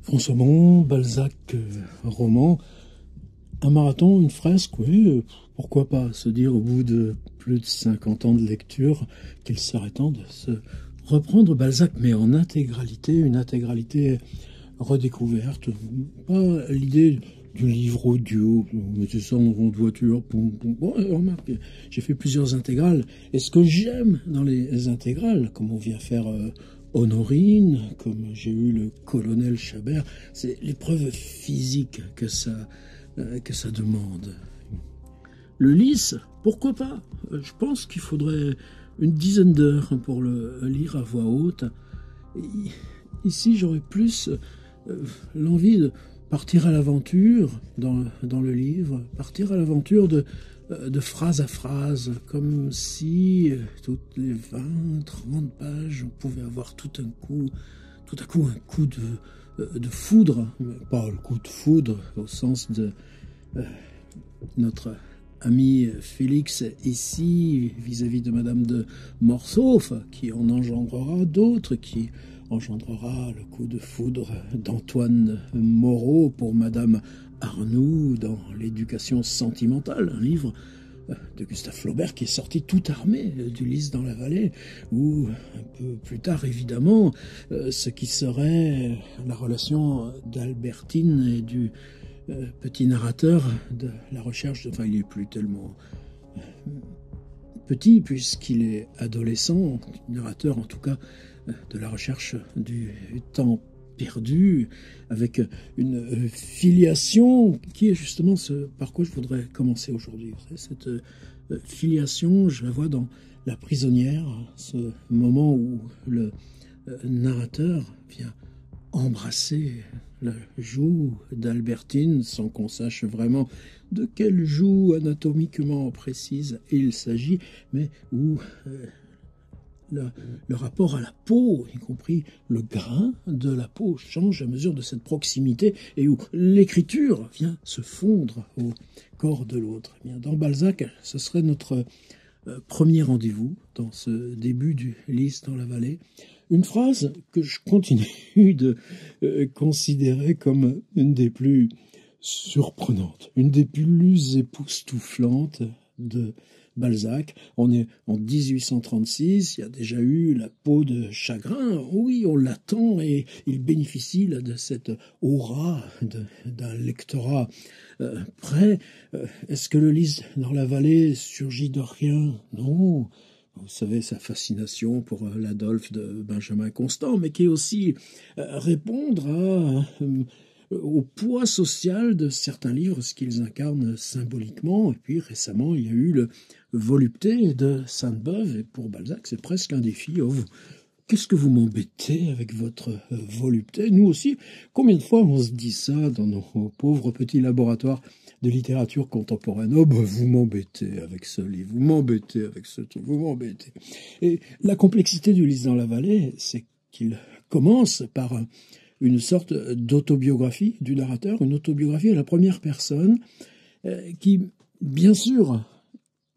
Consommons, Balzac, roman, un marathon, une fresque, oui, pourquoi pas se dire au bout de plus de 50 ans de lecture qu'il serait temps de se reprendre Balzac, mais en intégralité, une intégralité redécouverte, pas l'idée du livre audio, vous mettez ça en grande voiture, poum, poum. Bon, remarque, j'ai fait plusieurs intégrales, et ce que j'aime dans les intégrales, comme on vient faire Honorine, comme j'ai eu le colonel Chabert, c'est l'épreuve physique que ça demande. Le lys, pourquoi pas? Je pense qu'il faudrait une dizaine d'heures pour le lire à voix haute. Ici, j'aurais plus l'envie de partir à l'aventure dans le livre, partir à l'aventure de phrase à phrase, comme si toutes les 20, 30 pages, on pouvait avoir tout à coup un coup de foudre, pas le coup de foudre au sens de notre ami Félix ici vis-à-vis de Madame de Morsauf, qui en engendrera d'autres, qui engendrera le coup de foudre d'Antoine Moreau pour Madame Arnoux dans L'éducation sentimentale, un livre de Gustave Flaubert qui est sorti tout armé du Lys dans la vallée, ou un peu plus tard évidemment ce qui serait la relation d'Albertine et du petit narrateur de la recherche, enfin il n'est plus tellement petit puisqu'il est adolescent, narrateur en tout cas de la recherche du temps perdu, avec une filiation qui est justement ce par quoi je voudrais commencer aujourd'hui. Cette filiation, je la vois dans La prisonnière, ce moment où le narrateur vient embrasser la joue d'Albertine sans qu'on sache vraiment de quelle joue anatomiquement précise il s'agit, mais où le rapport à la peau, y compris le grain de la peau, change à mesure de cette proximité et où l'écriture vient se fondre au corps de l'autre. Eh bien, dans Balzac, ce serait notre premier rendez-vous dans ce début du Lys dans la vallée. Une phrase que je continue de considérer comme une des plus surprenantes, une des plus époustouflantes de Balzac. On est en 1836, il y a déjà eu La peau de chagrin. Oui, on l'attend et il bénéficie là, de cette aura d'un lectorat prêt. Est-ce que le Lys dans la vallée surgit de rien? Non. Vous savez, sa fascination pour l'Adolphe de Benjamin Constant, mais qui est aussi répondre au poids social de certains livres, ce qu'ils incarnent symboliquement. Et puis récemment, il y a eu le Volupté de Sainte-Beuve, et pour Balzac, c'est presque un défi. Oh, qu'est-ce que vous m'embêtez avec votre volupté? Nous aussi, combien de fois on se dit ça dans nos pauvres petits laboratoires de littérature contemporaine? Oh, ben, vous m'embêtez avec ce livre, vous m'embêtez avec ce truc, vous m'embêtez. Et la complexité du Lys dans la vallée, c'est qu'il commence par une sorte d'autobiographie du narrateur, une autobiographie à la première personne, qui, bien sûr,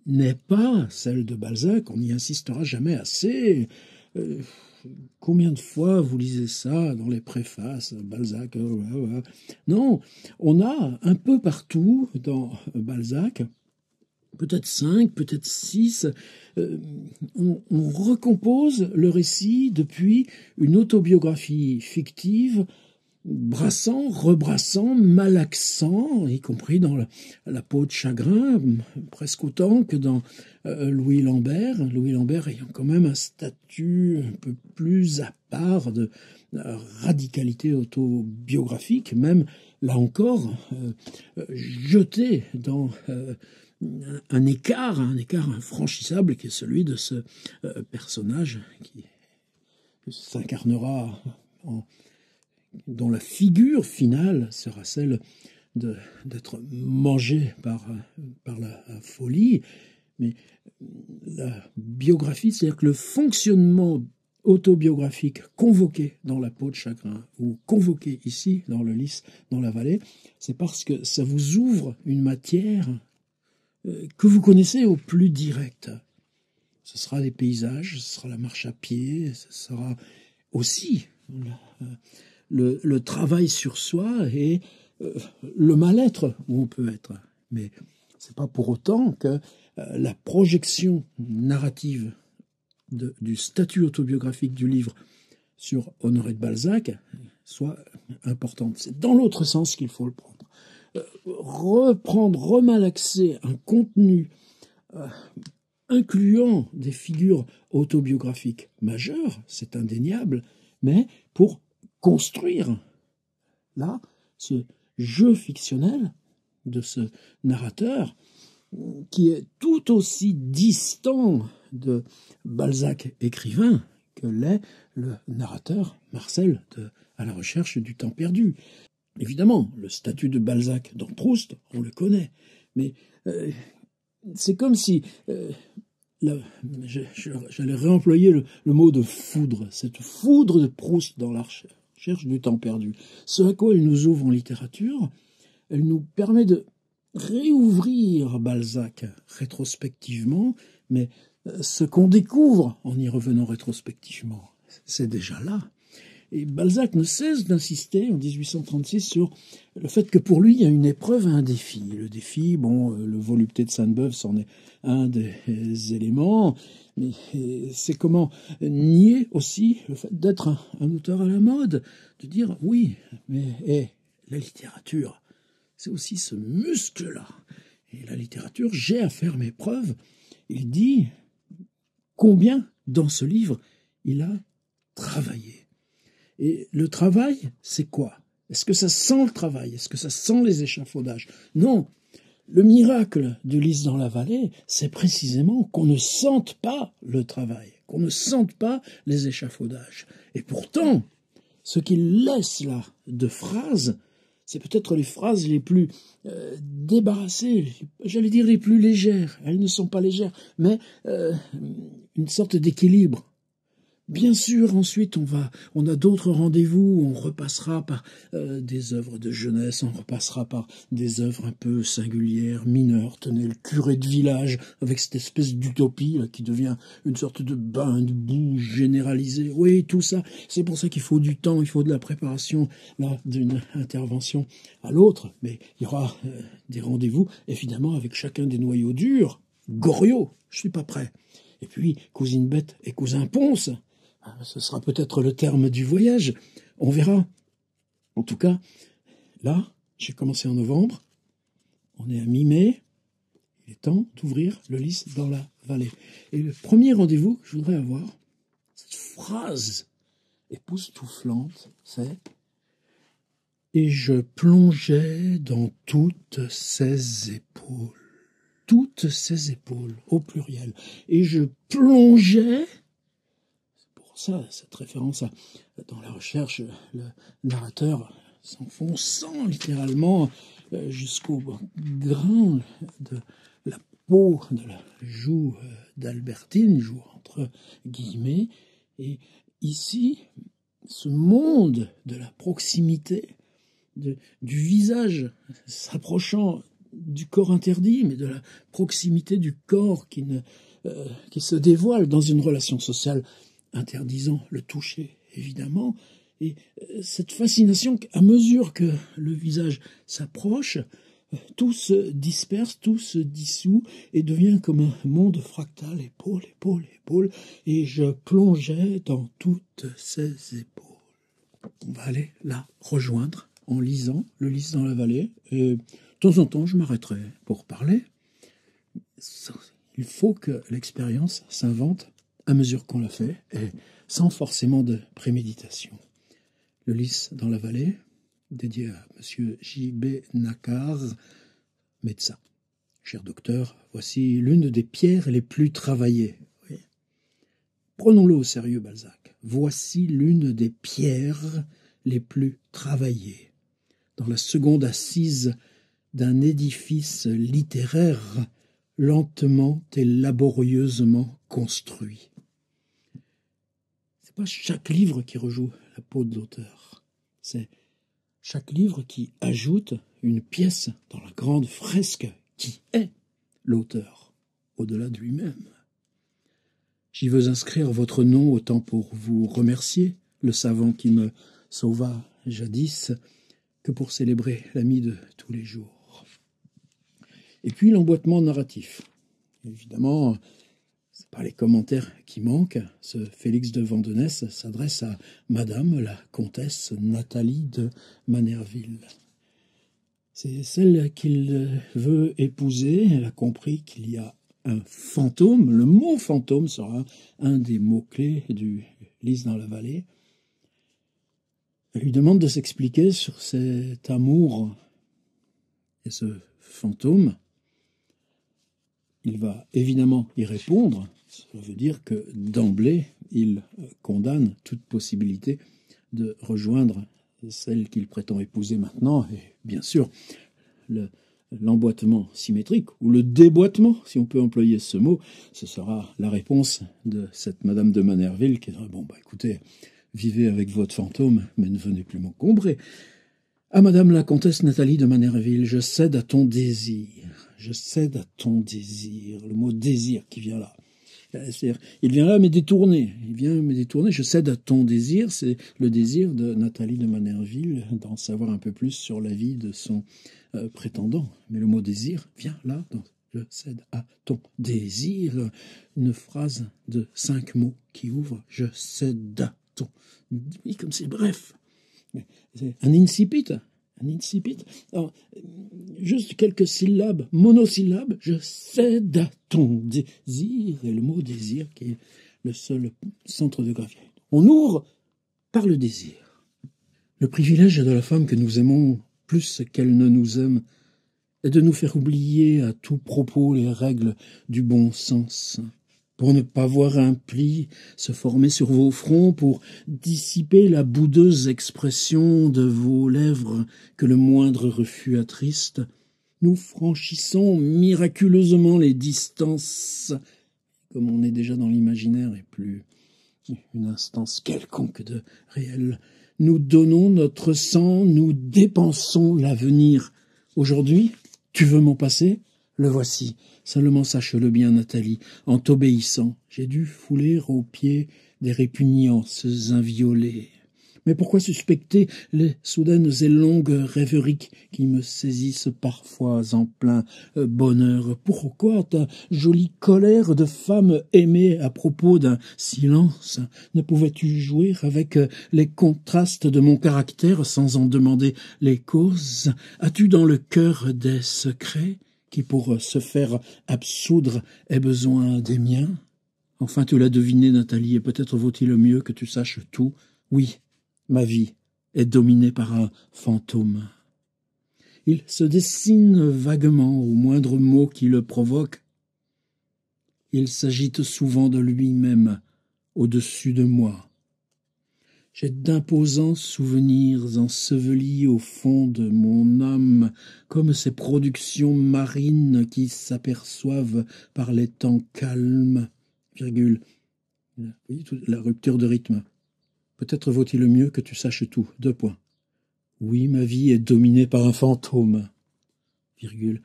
n'est pas celle de Balzac, on n'y insistera jamais assez. Combien de fois vous lisez ça dans les préfaces, Balzac? Non, on a un peu partout dans Balzac, peut-être 5, peut-être 6, on recompose le récit depuis une autobiographie fictive, brassant, rebrassant, malaxant, y compris dans la peau de chagrin, presque autant que dans Louis Lambert. Louis Lambert ayant quand même un statut un peu plus à part de radicalité autobiographique, même là encore jeté dans un écart infranchissable qui est celui de ce personnage qui s'incarnera dont la figure finale sera celle d'être mangé par la folie. Mais la biographie, c'est-à-dire que le fonctionnement autobiographique convoqué dans La peau de chagrin ou convoqué ici dans le Lys dans la vallée, c'est parce que ça vous ouvre une matière que vous connaissez au plus direct. Ce sera des paysages, ce sera la marche à pied, ce sera aussi le travail sur soi et le mal-être où on peut être. Mais c'est pas pour autant que la projection narrative du statut autobiographique du livre sur Honoré de Balzac soit importante. C'est dans l'autre sens qu'il faut le prendre. Remalaxer un contenu incluant des figures autobiographiques majeures, c'est indéniable, mais pour construire, là, ce jeu fictionnel de ce narrateur qui est tout aussi distant de Balzac écrivain que l'est le narrateur Marcel de À la recherche du temps perdu. Évidemment, le statut de Balzac dans Proust, on le connaît, mais c'est comme si, j'allais réemployer le mot de foudre, cette foudre de Proust dans La recherche du temps perdu. Ce à quoi elle nous ouvre en littérature, elle nous permet de réouvrir Balzac rétrospectivement, mais ce qu'on découvre en y revenant rétrospectivement, c'est déjà là. Et Balzac ne cesse d'insister en 1836 sur le fait que pour lui, il y a une épreuve et un défi. Le défi, le volupté de Sainte-Beuve, c'en est un des éléments, mais c'est comment nier aussi le fait d'être un auteur à la mode, de dire oui, mais la littérature, c'est aussi ce muscle-là. Et la littérature, j'ai à faire mes preuves. Il dit combien, dans ce livre, il a travaillé. Et le travail, c'est quoi? Est-ce que ça sent le travail? Est-ce que ça sent les échafaudages? Non. Le miracle de Lys dans la vallée, c'est précisément qu'on ne sente pas le travail, qu'on ne sente pas les échafaudages. Et pourtant, ce qu'il laisse là de phrases, c'est peut-être les phrases les plus débarrassées, j'allais dire les plus légères. Elles ne sont pas légères, mais une sorte d'équilibre. Bien sûr, ensuite, on a d'autres rendez-vous, on repassera par des œuvres de jeunesse, on repassera par des œuvres un peu singulières, mineures. Tenez, le curé de village, avec cette espèce d'utopie là, qui devient une sorte de bain de boue généralisé. Oui, tout ça, c'est pour ça qu'il faut du temps, il faut de la préparation là d'une intervention à l'autre. Mais il y aura des rendez-vous, évidemment, avec chacun des noyaux durs. Goriot, je suis pas prêt. Et puis, cousine Bette et cousin Ponce. Ce sera peut-être le terme du voyage. On verra. En tout cas, là, j'ai commencé en novembre. On est à mi-mai. Il est temps d'ouvrir le Lys dans la vallée. Et le premier rendez-vous que je voudrais avoir, cette phrase époustouflante, c'est « Et je plongeais dans toutes ses épaules. » Toutes ses épaules, au pluriel. Et je plongeais... Ça, cette référence dans la recherche, le narrateur s'enfonçant littéralement jusqu'au grain de la peau de la joue d'Albertine, joue entre guillemets, et ici, ce monde de la proximité, du visage s'approchant du corps interdit, mais de la proximité du corps qui se dévoile dans une relation sociale interdisant le toucher, évidemment, et cette fascination qu'à mesure que le visage s'approche, tout se disperse, tout se dissout et devient comme un monde fractal, épaule, épaule, épaule, et je plongeais dans toutes ces épaules. On va aller la rejoindre en lisant le Lys dans la vallée, et de temps en temps je m'arrêterai pour parler. Il faut que l'expérience s'invente à mesure qu'on l'a fait, et sans forcément de préméditation. Le Lys dans la vallée, dédié à M. J.B. Nakar, médecin. Cher docteur, voici l'une des pierres les plus travaillées. Oui. Prenons-le au sérieux, Balzac. Voici l'une des pierres les plus travaillées. Dans la seconde assise d'un édifice littéraire lentement et laborieusement construit. C'est pas chaque livre qui rejoue la peau de l'auteur. C'est chaque livre qui ajoute une pièce dans la grande fresque qui est l'auteur, au-delà de lui-même. J'y veux inscrire votre nom autant pour vous remercier, le savant qui me sauva jadis que pour célébrer l'ami de tous les jours. Et puis l'emboîtement narratif. Évidemment, ce pas les commentaires qui manquent. Ce Félix de Vandenesse s'adresse à Madame la comtesse Nathalie de Manerville. C'est celle qu'il veut épouser. Elle a compris qu'il y a un fantôme. Le mot fantôme sera un des mots-clés du Lys dans la vallée. Elle lui demande de s'expliquer sur cet amour et ce fantôme. Il va évidemment y répondre. Cela veut dire que d'emblée, il condamne toute possibilité de rejoindre celle qu'il prétend épouser maintenant. Et bien sûr, l'emboîtement symétrique, ou le déboîtement, si on peut employer ce mot, ce sera la réponse de cette Madame de Manerville qui dira « Bon, écoutez, vivez avec votre fantôme, mais ne venez plus m'encombrer. À Madame la comtesse Nathalie de Manerville, je cède à ton désir. Je cède à ton désir. » Le mot « désir » qui vient là. C'est-à-dire, il vient là, mais détourné. Il vient mais détourné. Je cède à ton désir. C'est le désir de Nathalie de Manerville d'en savoir un peu plus sur la vie de son prétendant. Mais le mot désir vient là. Donc, je cède à ton désir. Une phrase de 5 mots qui ouvre. Je cède à ton. Oui, comme c'est bref. C'est un incipit. Un incipit. Alors, juste quelques syllabes, monosyllabes. Je cède à ton désir. Et le mot désir qui est le seul centre de gravité. On ouvre par le désir. Le privilège de la femme que nous aimons plus qu'elle ne nous aime est de nous faire oublier à tout propos les règles du bon sens. Pour ne pas voir un pli se former sur vos fronts, pour dissiper la boudeuse expression de vos lèvres que le moindre refus attriste, nous franchissons miraculeusement les distances, comme on est déjà dans l'imaginaire et plus une instance quelconque de réel. Nous donnons notre sang, nous dépensons l'avenir. Aujourd'hui, tu veux mon passé ? Le voici. Seulement sache-le bien, Nathalie, en t'obéissant, j'ai dû fouler aux pieds des répugnances inviolées. Mais pourquoi suspecter les soudaines et longues rêveries qui me saisissent parfois en plein bonheur? Pourquoi ta jolie colère de femme aimée à propos d'un silence? Ne pouvais-tu jouer avec les contrastes de mon caractère sans en demander les causes? As-tu dans le cœur des secrets qui, pour se faire absoudre, aient besoin des miens? Enfin, tu l'as deviné, Nathalie, et peut-être vaut-il mieux que tu saches tout. Oui, ma vie est dominée par un fantôme. Il se dessine vaguement au moindre mot qui le provoque. Il s'agite souvent de lui-même au-dessus de moi. J'ai d'imposants souvenirs ensevelis au fond de mon âme, comme ces productions marines qui s'aperçoivent par les temps calmes. Virgule. Oui, la rupture de rythme. Peut-être vaut-il mieux que tu saches tout. 2 points. Oui, ma vie est dominée par un fantôme. Virgule.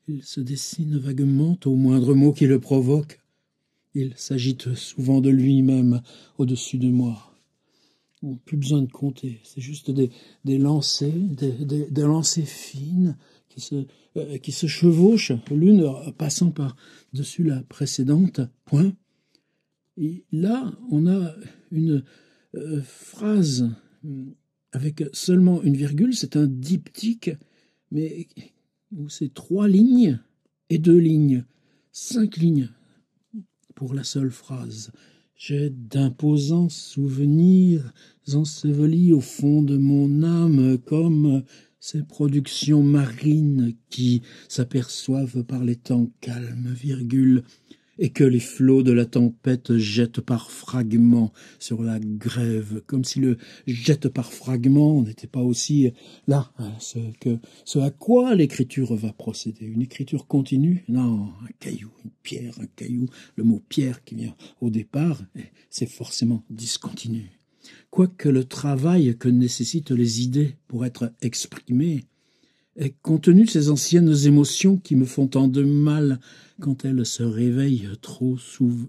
Il se dessine vaguement au moindre mot qui le provoque. Il s'agite souvent de lui-même au-dessus de moi. Plus besoin de compter, c'est juste des lancers, des lancers fines qui se chevauchent, l'une passant par-dessus la précédente, point. Et là, on a une phrase avec seulement une virgule, c'est un diptyque, mais où c'est 3 lignes et 2 lignes, 5 lignes pour la seule phrase. J'ai d'imposants souvenirs ensevelis au fond de mon âme, comme ces productions marines qui s'aperçoivent par les temps calmes, virgule, et que les flots de la tempête jettent par fragments sur la grève, comme si le jette par fragments n'était pas aussi là, ce à quoi l'écriture va procéder. Une écriture continue? Non, un caillou, une pierre, un caillou. Le mot pierre qui vient au départ, c'est forcément discontinu. Quoique le travail que nécessitent les idées pour être exprimées ait contenu ces anciennes émotions qui me font tant de mal quand elles se réveillent trop souvent.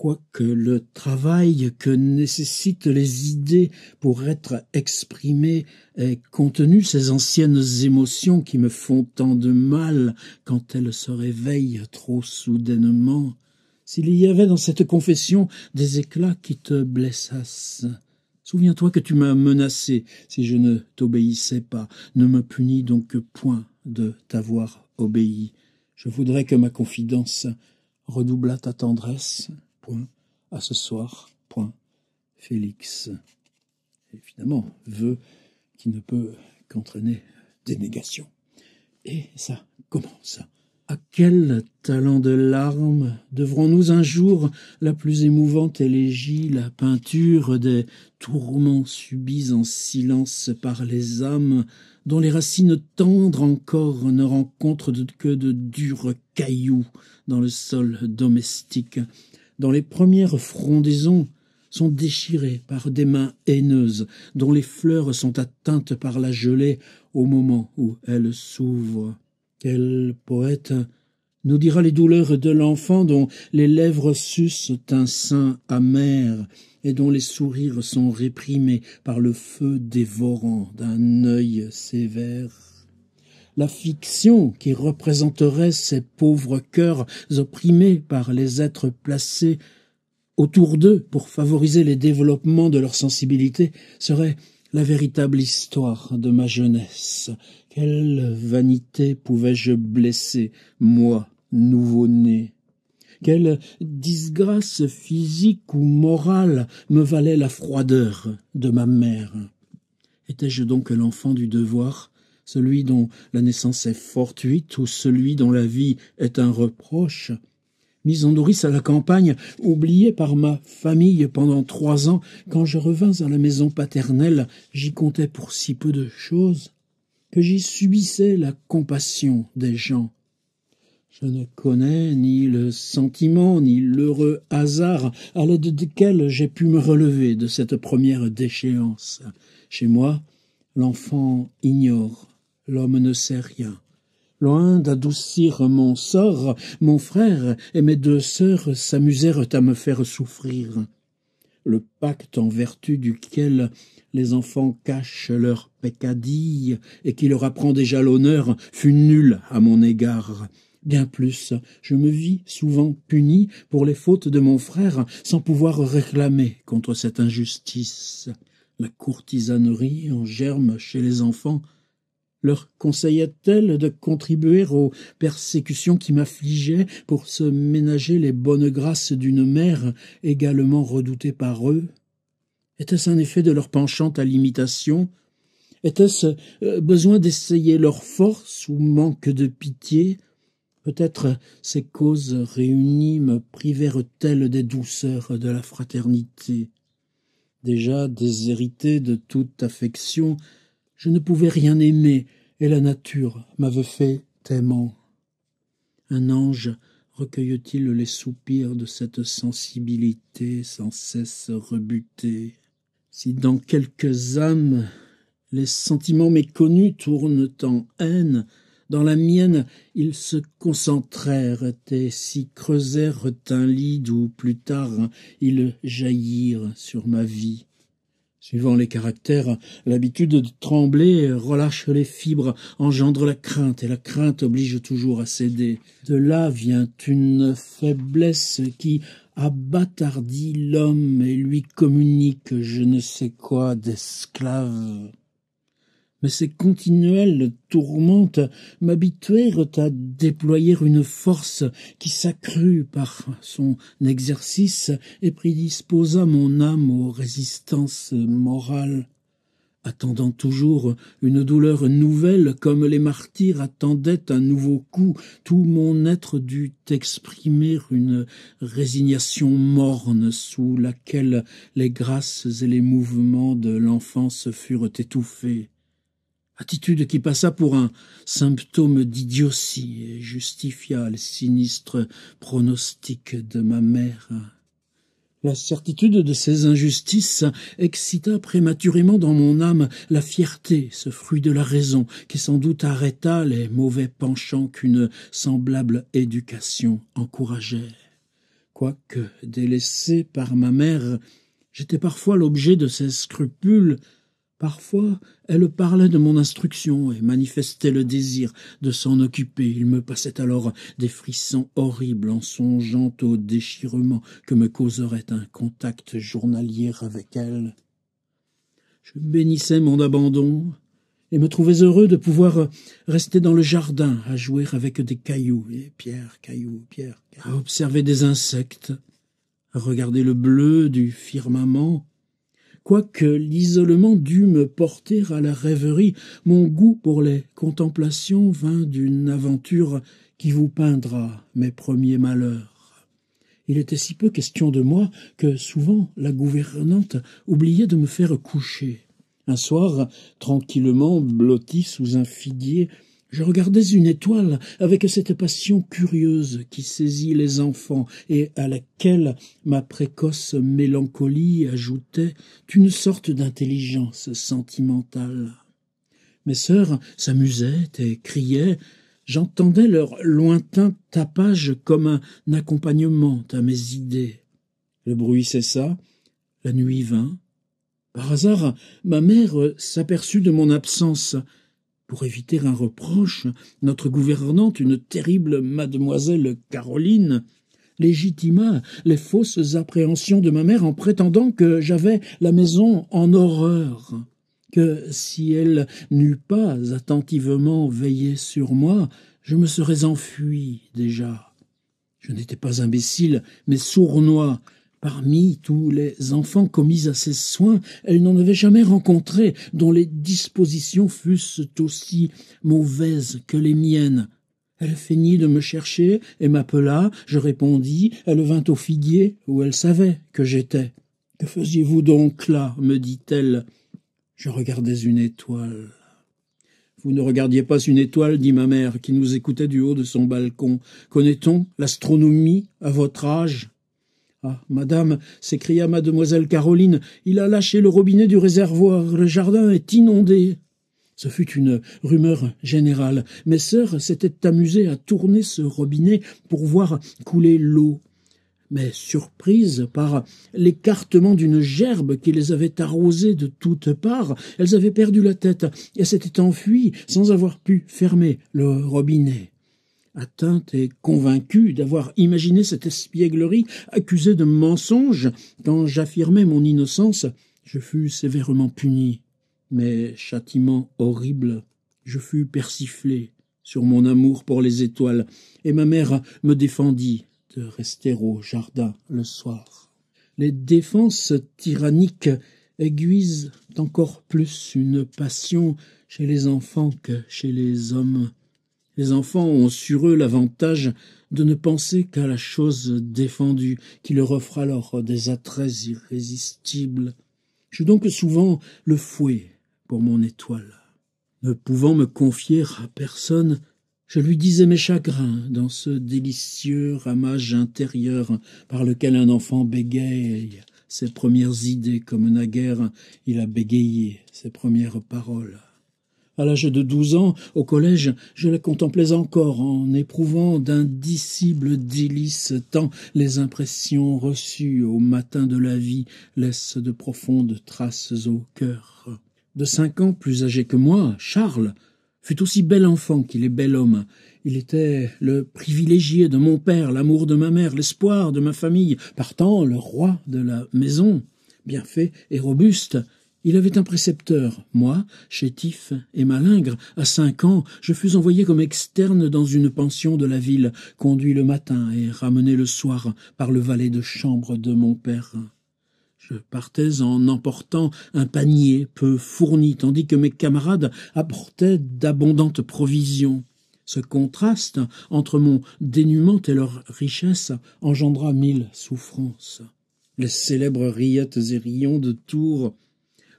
quoique le travail que nécessitent les idées pour être exprimées ait contenu ces anciennes émotions qui me font tant de mal quand elles se réveillent trop soudainement, s'il y avait dans cette confession des éclats qui te blessassent. Souviens-toi que tu m'as menacé si je ne t'obéissais pas. Ne me punis donc point de t'avoir obéi. Je voudrais que ma confidence redoublât ta tendresse. Point. À ce soir. Point. Félix. Évidemment, vœu qui ne peut qu'entraîner dénégation. Et ça commence. À quel talent de larmes devrons-nous un jour la plus émouvante élégie, la peinture des tourments subis en silence par les âmes, dont les racines tendres encore ne rencontrent que de durs cailloux dans le sol domestique, dont les premières frondaisons sont déchirées par des mains haineuses, dont les fleurs sont atteintes par la gelée au moment où elles s'ouvrent. Quel poète nous dira les douleurs de l'enfant dont les lèvres sucent un sein amer et dont les sourires sont réprimés par le feu dévorant d'un œil sévère? La fiction qui représenterait ces pauvres cœurs opprimés par les êtres placés autour d'eux pour favoriser les développements de leur sensibilité serait la véritable histoire de ma jeunesse. Quelle vanité pouvais-je blesser, moi, nouveau-né? Quelle disgrâce physique ou morale me valait la froideur de ma mère? Étais-je donc l'enfant du devoir, celui dont la naissance est fortuite ou celui dont la vie est un reproche? Mis en nourrice à la campagne, oublié par ma famille pendant 3 ans, quand je revins à la maison paternelle, j'y comptais pour si peu de choses que j'y subissais la compassion des gens. Je ne connais ni le sentiment, ni l'heureux hasard à l'aide desquels j'ai pu me relever de cette première déchéance. Chez moi, l'enfant ignore, l'homme ne sait rien. Loin d'adoucir mon sort, mon frère et mes 2 sœurs s'amusèrent à me faire souffrir. Le pacte en vertu duquel les enfants cachent leurs peccadilles et qui leur apprend déjà l'honneur fut nul à mon égard. Bien plus, je me vis souvent puni pour les fautes de mon frère sans pouvoir réclamer contre cette injustice. La courtisanerie en germe chez les enfants leur conseillait-elle de contribuer aux persécutions qui m'affligeaient pour se ménager les bonnes grâces d'une mère également redoutée par eux? Était-ce un effet de leur penchant à l'imitation? Était-ce besoin d'essayer leur force ou manque de pitié? Peut-être ces causes réunies me privèrent-elles des douceurs de la fraternité. Déjà déshéritée de toute affection, je ne pouvais rien aimer, et la nature m'avait fait aimant. Un ange recueille-t-il les soupirs de cette sensibilité sans cesse rebutée? Si dans quelques âmes les sentiments méconnus tournent en haine, dans la mienne ils se concentrèrent et s'y creusèrent un lit d'où plus tard ils jaillirent sur ma vie. Suivant les caractères, l'habitude de trembler relâche les fibres, engendre la crainte, et la crainte oblige toujours à céder. De là vient une faiblesse qui abattardit l'homme et lui communique je ne sais quoi d'esclave. Mais ces continuelles tourmentes m'habituèrent à déployer une force qui s'accrut par son exercice et prédisposa mon âme aux résistances morales. Attendant toujours une douleur nouvelle, comme les martyrs attendaient un nouveau coup, tout mon être dut exprimer une résignation morne sous laquelle les grâces et les mouvements de l'enfance furent étouffés. Attitude qui passa pour un symptôme d'idiotie et justifia les sinistres pronostics de ma mère. La certitude de ces injustices excita prématurément dans mon âme la fierté, ce fruit de la raison, qui sans doute arrêta les mauvais penchants qu'une semblable éducation encourageait. Quoique délaissé par ma mère, j'étais parfois l'objet de ses scrupules. Parfois, elle parlait de mon instruction et manifestait le désir de s'en occuper. Il me passait alors des frissons horribles en songeant au déchirement que me causerait un contact journalier avec elle. Je bénissais mon abandon et me trouvais heureux de pouvoir rester dans le jardin à jouer avec des cailloux, et pierre, à observer des insectes, à regarder le bleu du firmament. Quoique l'isolement dût me porter à la rêverie, mon goût pour les contemplations vint d'une aventure qui vous peindra mes premiers malheurs. Il était si peu question de moi que souvent la gouvernante oubliait de me faire coucher. Un soir, tranquillement blotti sous un figuier, je regardais une étoile avec cette passion curieuse qui saisit les enfants et à laquelle ma précoce mélancolie ajoutait une sorte d'intelligence sentimentale. Mes sœurs s'amusaient et criaient. J'entendais leur lointain tapage comme un accompagnement à mes idées. Le bruit cessa, la nuit vint. Par hasard, ma mère s'aperçut de mon absence. Pour éviter un reproche, notre gouvernante, une terrible mademoiselle Caroline, légitima les fausses appréhensions de ma mère en prétendant que j'avais la maison en horreur, que si elle n'eût pas attentivement veillé sur moi, je me serais enfui déjà. Je n'étais pas imbécile, mais sournois. Parmi tous les enfants commis à ses soins, elle n'en avait jamais rencontré dont les dispositions fussent aussi mauvaises que les miennes. Elle feignit de me chercher et m'appela, je répondis, elle vint au figuier où elle savait que j'étais. « Que faisiez-vous donc là ?» me dit-elle. Je regardais une étoile. « Vous ne regardiez pas une étoile, dit ma mère, qui nous écoutait du haut de son balcon. Connaît-on l'astronomie à votre âge ?» Ah, madame, s'écria mademoiselle Caroline, il a lâché le robinet du réservoir, le jardin est inondé. Ce fut une rumeur générale. Mes sœurs s'étaient amusées à tourner ce robinet pour voir couler l'eau. Mais surprises par l'écartement d'une gerbe qui les avait arrosées de toutes parts, elles avaient perdu la tête et s'étaient enfuies sans avoir pu fermer le robinet. Atteinte et convaincue d'avoir imaginé cette espièglerie, accusée de mensonge, quand j'affirmais mon innocence, je fus sévèrement puni. Mais châtiment horrible, je fus persiflé sur mon amour pour les étoiles, et ma mère me défendit de rester au jardin le soir. Les défenses tyranniques aiguisent encore plus une passion chez les enfants que chez les hommes. Les enfants ont sur eux l'avantage de ne penser qu'à la chose défendue, qui leur offre alors des attraits irrésistibles. J'eus donc souvent le fouet pour mon étoile. Ne pouvant me confier à personne, je lui disais mes chagrins dans ce délicieux ramage intérieur par lequel un enfant bégaye ses premières idées comme naguère il a bégayé ses premières paroles. À l'âge de 12 ans, au collège, je la contemplais encore en éprouvant d'indicibles délices tant les impressions reçues au matin de la vie laissent de profondes traces au cœur. De 5 ans plus âgé que moi, Charles fut aussi bel enfant qu'il est bel homme. Il était le privilégié de mon père, l'amour de ma mère, l'espoir de ma famille, partant le roi de la maison, bien fait et robuste. Il avait un précepteur. Moi, chétif et malingre, à 5 ans, je fus envoyé comme externe dans une pension de la ville, conduit le matin et ramené le soir par le valet de chambre de mon père. Je partais en emportant un panier peu fourni, tandis que mes camarades apportaient d'abondantes provisions. Ce contraste entre mon dénuement et leur richesse engendra 1000 souffrances. Les célèbres rillettes et rillons de Tours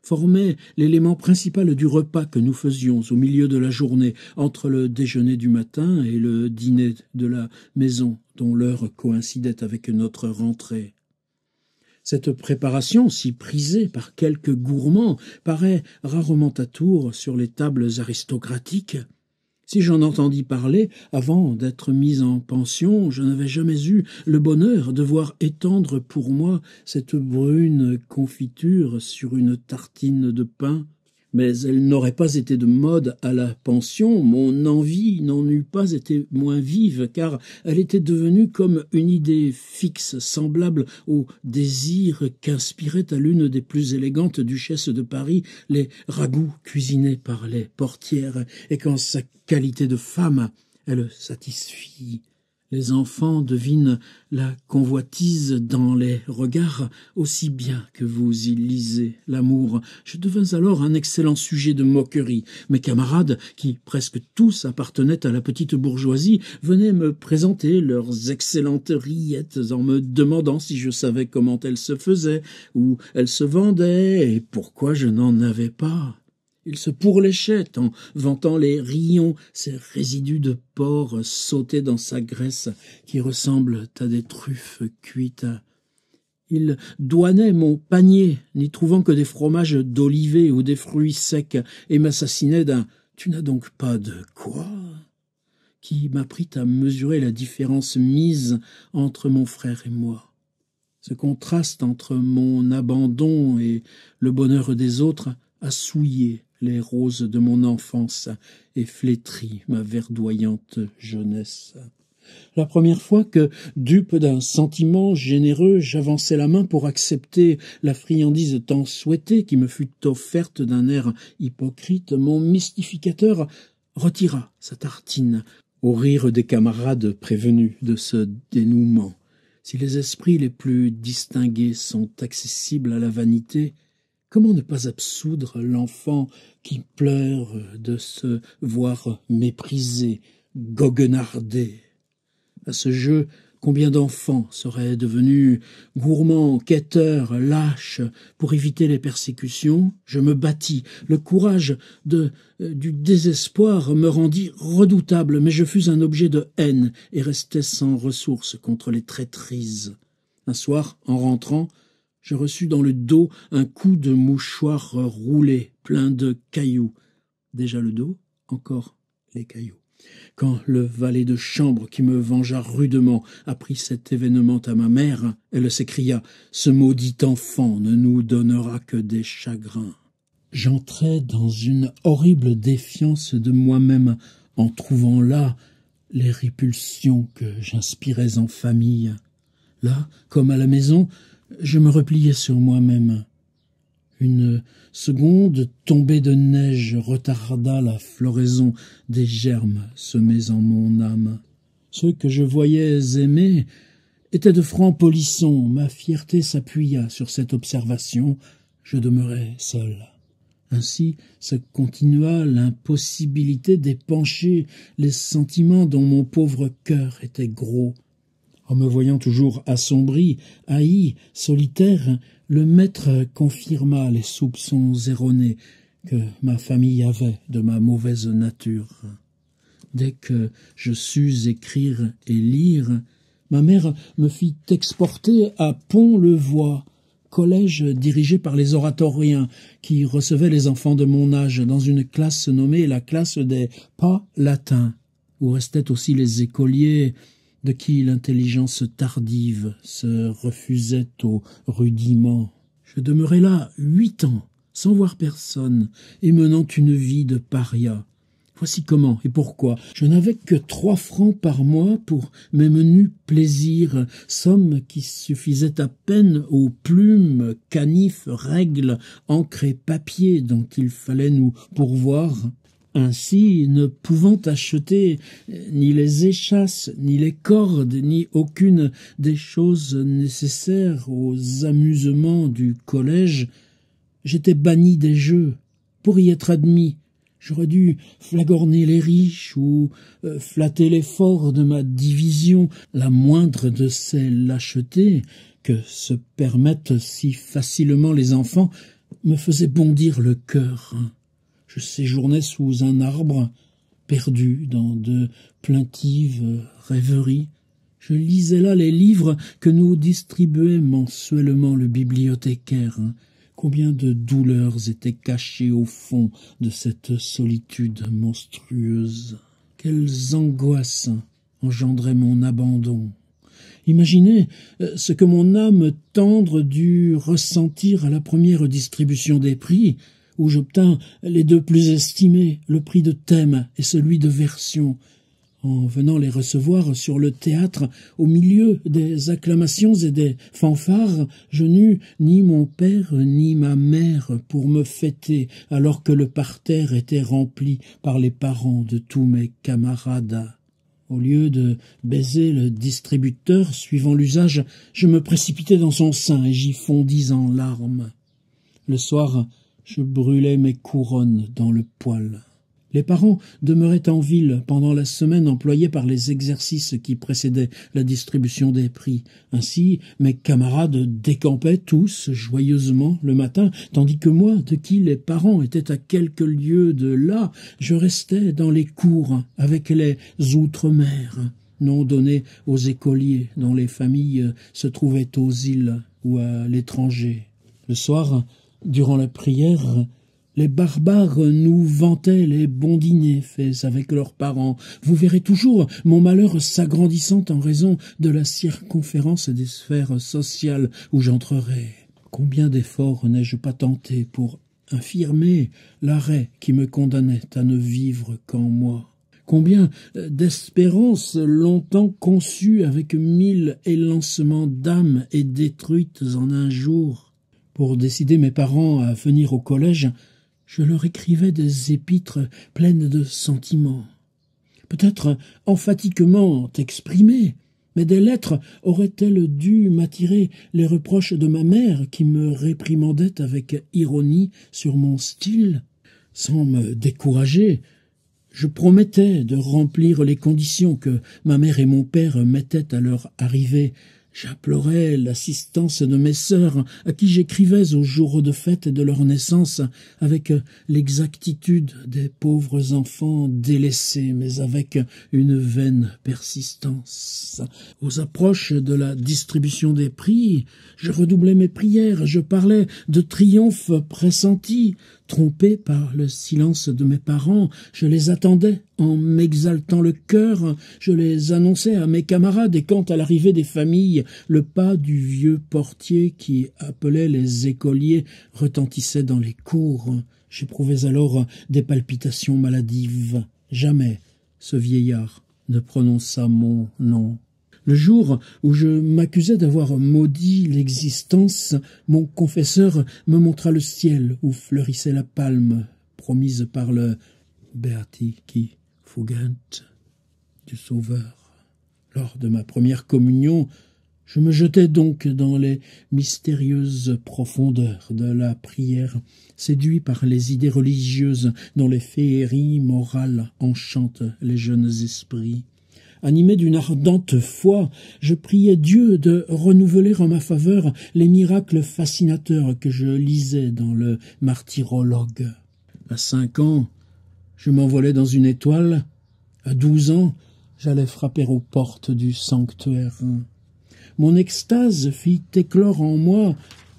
formaient l'élément principal du repas que nous faisions au milieu de la journée, entre le déjeuner du matin et le dîner de la maison, dont l'heure coïncidait avec notre rentrée. Cette préparation, si prisée par quelques gourmands, paraît rarement à Tours sur les tables aristocratiques. Si j'en entendis parler avant d'être mis en pension, je n'avais jamais eu le bonheur de voir étendre pour moi cette brune confiture sur une tartine de pain. Mais elle n'aurait pas été de mode à la pension, mon envie n'en eût pas été moins vive, car elle était devenue comme une idée fixe, semblable au désir qu'inspiraient à l'une des plus élégantes duchesses de Paris les ragoûts cuisinés par les portières, et qu'en sa qualité de femme, elle satisfit. Les enfants devinent la convoitise dans les regards aussi bien que vous y lisez l'amour. Je devins alors un excellent sujet de moquerie. Mes camarades, qui presque tous appartenaient à la petite bourgeoisie, venaient me présenter leurs excellentes rillettes en me demandant si je savais comment elles se faisaient, où elles se vendaient et pourquoi je n'en avais pas. Il se pourléchait en vantant les rillons, ces résidus de porc sautés dans sa graisse qui ressemblent à des truffes cuites. Il douanait mon panier, n'y trouvant que des fromages d'olivet ou des fruits secs, et m'assassinait d'un « Tu n'as donc pas de quoi ?» qui m'apprit à mesurer la différence mise entre mon frère et moi. Ce contraste entre mon abandon et le bonheur des autres a souillé les roses de mon enfance et flétri ma verdoyante jeunesse. La première fois que, dupe d'un sentiment généreux, j'avançai la main pour accepter la friandise tant souhaitée qui me fut offerte d'un air hypocrite, mon mystificateur retira sa tartine au rire des camarades prévenus de ce dénouement. Si les esprits les plus distingués sont accessibles à la vanité, comment ne pas absoudre l'enfant qui pleure de se voir méprisé, goguenardé? À ce jeu, combien d'enfants seraient devenus gourmands, quêteurs, lâches pour éviter les persécutions? Je me battis. Le courage du désespoir me rendit redoutable, mais je fus un objet de haine et restai sans ressources contre les traîtrises. Un soir, en rentrant, je reçus dans le dos un coup de mouchoir roulé, plein de cailloux. Déjà le dos, encore les cailloux. Quand le valet de chambre, qui me vengea rudement, apprit cet événement à ma mère, elle s'écria « Ce maudit enfant ne nous donnera que des chagrins. » J'entrai dans une horrible défiance de moi-même en trouvant là les répulsions que j'inspirais en famille. Là, comme à la maison, je me repliai sur moi-même. Une seconde tombée de neige retarda la floraison des germes semés en mon âme. Ceux que je voyais aimer étaient de francs polissons. Ma fierté s'appuya sur cette observation. Je demeurai seul. Ainsi se continua l'impossibilité d'épancher les sentiments dont mon pauvre cœur était gros. En me voyant toujours assombri, haï, solitaire, le maître confirma les soupçons erronés que ma famille avait de ma mauvaise nature. Dès que je sus écrire et lire, ma mère me fit exporter à Pont-le-Voix, collège dirigé par les oratoriens qui recevaient les enfants de mon âge dans une classe nommée la classe des pas latins, où restaient aussi les écoliers de qui l'intelligence tardive se refusait au rudiment. Je demeurai là 8 ans, sans voir personne, et menant une vie de paria. Voici comment et pourquoi. Je n'avais que 3 francs par mois pour mes menus plaisirs, somme qui suffisait à peine aux plumes, canifs, règles, encre et papier dont il fallait nous pourvoir. Ainsi, ne pouvant acheter ni les échasses, ni les cordes, ni aucune des choses nécessaires aux amusements du collège, j'étais banni des jeux. Pour y être admis, j'aurais dû flagorner les riches ou flatter les forts de ma division, la moindre de ces lâchetés que se permettent si facilement les enfants me faisait bondir le cœur. Je séjournais sous un arbre, perdu dans de plaintives rêveries. Je lisais là les livres que nous distribuait mensuellement le bibliothécaire. Combien de douleurs étaient cachées au fond de cette solitude monstrueuse. quelles angoisses engendrait mon abandon. Imaginez ce que mon âme tendre dut ressentir à la première distribution des prix, où j'obtins les deux plus estimés, le prix de thème et celui de version. En venant les recevoir sur le théâtre, au milieu des acclamations et des fanfares, je n'eus ni mon père ni ma mère pour me fêter, alors que le parterre était rempli par les parents de tous mes camarades. Au lieu de baiser le distributeur, suivant l'usage, je me précipitai dans son sein et j'y fondis en larmes. Le soir, je brûlais mes couronnes dans le poêle. Les parents demeuraient en ville pendant la semaine employée par les exercices qui précédaient la distribution des prix. Ainsi, mes camarades décampaient tous joyeusement le matin, tandis que moi, de qui les parents étaient à quelques lieues de là, je restais dans les cours avec les outre-mer, nom donné aux écoliers dont les familles se trouvaient aux îles ou à l'étranger. Le soir, durant la prière, les barbares nous vantaient les bons dîners faits avec leurs parents. Vous verrez toujours mon malheur s'agrandissant en raison de la circonférence des sphères sociales où j'entrerai. Combien d'efforts n'ai-je pas tenté pour infirmer l'arrêt qui me condamnait à ne vivre qu'en moi. Combien d'espérances longtemps conçues avec 1000 élancements d'âme et détruites en un jour. Pour décider mes parents à venir au collège, je leur écrivais des épîtres pleines de sentiments, peut-être emphatiquement exprimées, mais des lettres auraient-elles dû m'attirer les reproches de ma mère qui me réprimandait avec ironie sur mon style? Sans me décourager, je promettais de remplir les conditions que ma mère et mon père mettaient à leur arrivée. J'implorais l'assistance de mes sœurs, à qui j'écrivais aux jours de fête de leur naissance, avec l'exactitude des pauvres enfants délaissés, mais avec une vaine persistance. Aux approches de la distribution des prix, je redoublais mes prières, je parlais de triomphes pressentis. Trompé par le silence de mes parents, je les attendais en m'exaltant le cœur, je les annonçais à mes camarades, et quand à l'arrivée des familles, le pas du vieux portier qui appelait les écoliers retentissait dans les cours, j'éprouvais alors des palpitations maladives. Jamais ce vieillard ne prononça mon nom. Le jour où je m'accusais d'avoir maudit l'existence, mon confesseur me montra le ciel où fleurissait la palme promise par le Beatici Fugent du Sauveur. Lors de ma première communion, je me jetai donc dans les mystérieuses profondeurs de la prière, séduit par les idées religieuses dont les féeries morales enchantent les jeunes esprits. Animé d'une ardente foi, je priais Dieu de renouveler en ma faveur les miracles fascinateurs que je lisais dans le martyrologue. À 5 ans, je m'envolais dans une étoile. À 12 ans, j'allais frapper aux portes du sanctuaire. Mon extase fit éclore en moi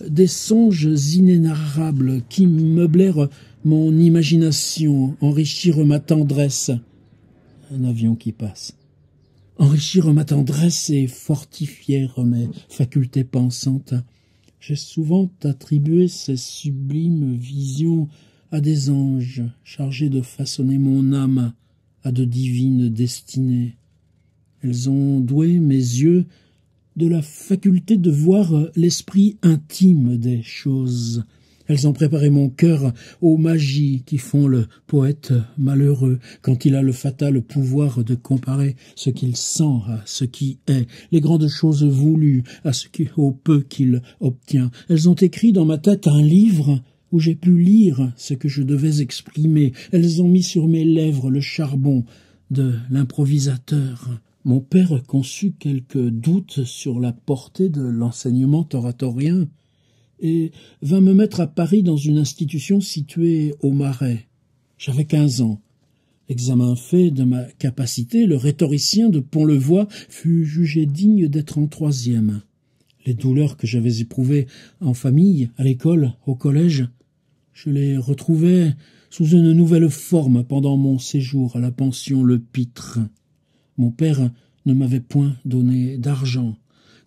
des songes inénarrables qui meublèrent mon imagination, enrichirent ma tendresse. Un avion qui passe. Enrichirent ma tendresse et fortifièrent mes facultés pensantes. J'ai souvent attribué ces sublimes visions à des anges chargés de façonner mon âme à de divines destinées. Elles ont doué mes yeux de la faculté de voir l'esprit intime des choses. Elles ont préparé mon cœur aux magies qui font le poète malheureux quand il a le fatal pouvoir de comparer ce qu'il sent à ce qui est, les grandes choses voulues au peu qu'il obtient. Elles ont écrit dans ma tête un livre où j'ai pu lire ce que je devais exprimer. Elles ont mis sur mes lèvres le charbon de l'improvisateur. Mon père conçut quelques doutes sur la portée de l'enseignement oratorien et vint me mettre à Paris dans une institution située au Marais. J'avais 15 ans. L'examen fait de ma capacité, le rhétoricien de Pont-le-Voix fut jugé digne d'être en 3e. Les douleurs que j'avais éprouvées en famille, à l'école, au collège, je les retrouvais sous une nouvelle forme pendant mon séjour à la pension Le Pitre. Mon père ne m'avait point donné d'argent.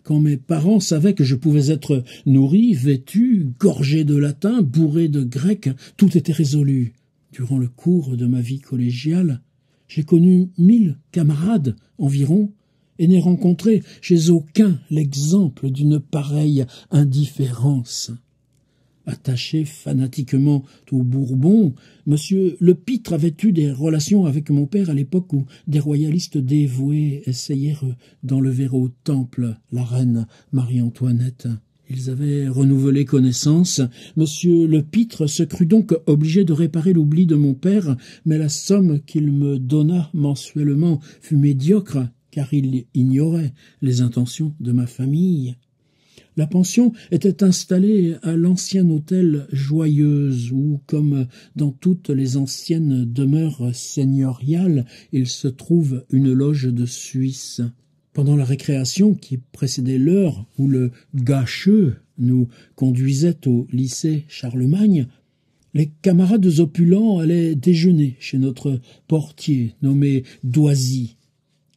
Quand mes parents savaient que je pouvais être nourri, vêtu, gorgé de latin, bourré de grec, tout était résolu. Durant le cours de ma vie collégiale, j'ai connu 1000 camarades environ, et n'ai rencontré chez aucun l'exemple d'une pareille indifférence. Attaché fanatiquement aux Bourbons, Monsieur Le Pitre avait eu des relations avec mon père à l'époque où des royalistes dévoués essayèrent d'enlever au Temple la reine Marie-Antoinette. Ils avaient renouvelé connaissance. Monsieur Le Pitre se crut donc obligé de réparer l'oubli de mon père, mais la somme qu'il me donna mensuellement fut médiocre, car il ignorait les intentions de ma famille. La pension était installée à l'ancien hôtel Joyeuse, où, comme dans toutes les anciennes demeures seigneuriales, il se trouve une loge de Suisse. Pendant la récréation qui précédait l'heure où le gâcheux nous conduisait au lycée Charlemagne, les camarades opulents allaient déjeuner chez notre portier, nommé Doisy.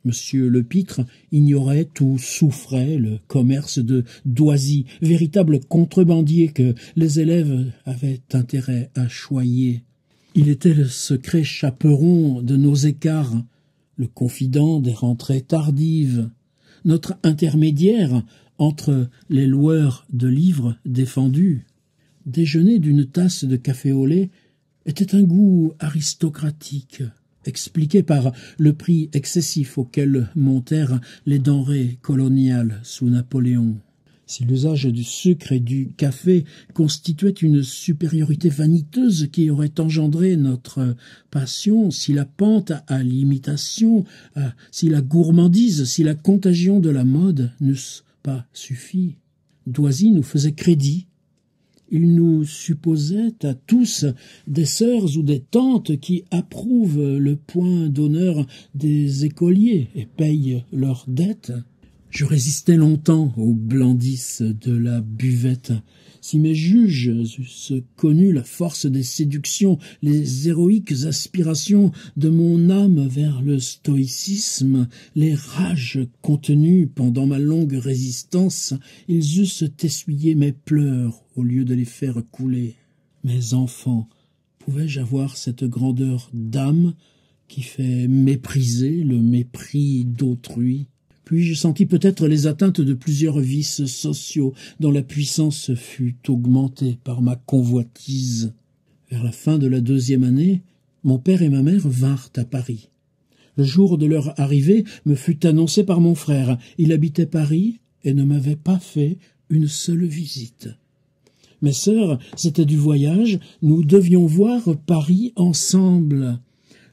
Monsieur Le Pitre ignorait ou souffrait le commerce de Doisy, véritable contrebandier que les élèves avaient intérêt à choyer. Il était le secret chaperon de nos écarts, le confident des rentrées tardives, notre intermédiaire entre les loueurs de livres défendus. Déjeuner d'une tasse de café au lait était un goût aristocratique, expliqué par le prix excessif auquel montèrent les denrées coloniales sous Napoléon. Si l'usage du sucre et du café constituait une supériorité vaniteuse qui aurait engendré notre passion, si la pente à l'imitation, si la gourmandise, si la contagion de la mode n'eussent pas suffi, Doisy nous faisait crédit. Il nous supposait à tous des sœurs ou des tantes qui approuvent le point d'honneur des écoliers et payent leurs dettes. Je résistais longtemps aux blandices de la buvette. Si mes juges eussent connu la force des séductions, les héroïques aspirations de mon âme vers le stoïcisme, les rages contenues pendant ma longue résistance, ils eussent essuyé mes pleurs au lieu de les faire couler. Mes enfants, pouvais-je avoir cette grandeur d'âme qui fait mépriser le mépris d'autrui ? Puis je sentis peut-être les atteintes de plusieurs vices sociaux dont la puissance fut augmentée par ma convoitise. Vers la fin de la 2e année, mon père et ma mère vinrent à Paris. Le jour de leur arrivée me fut annoncé par mon frère. Il habitait Paris et ne m'avait pas fait une seule visite. Mes sœurs étaient du voyage, nous devions voir Paris ensemble.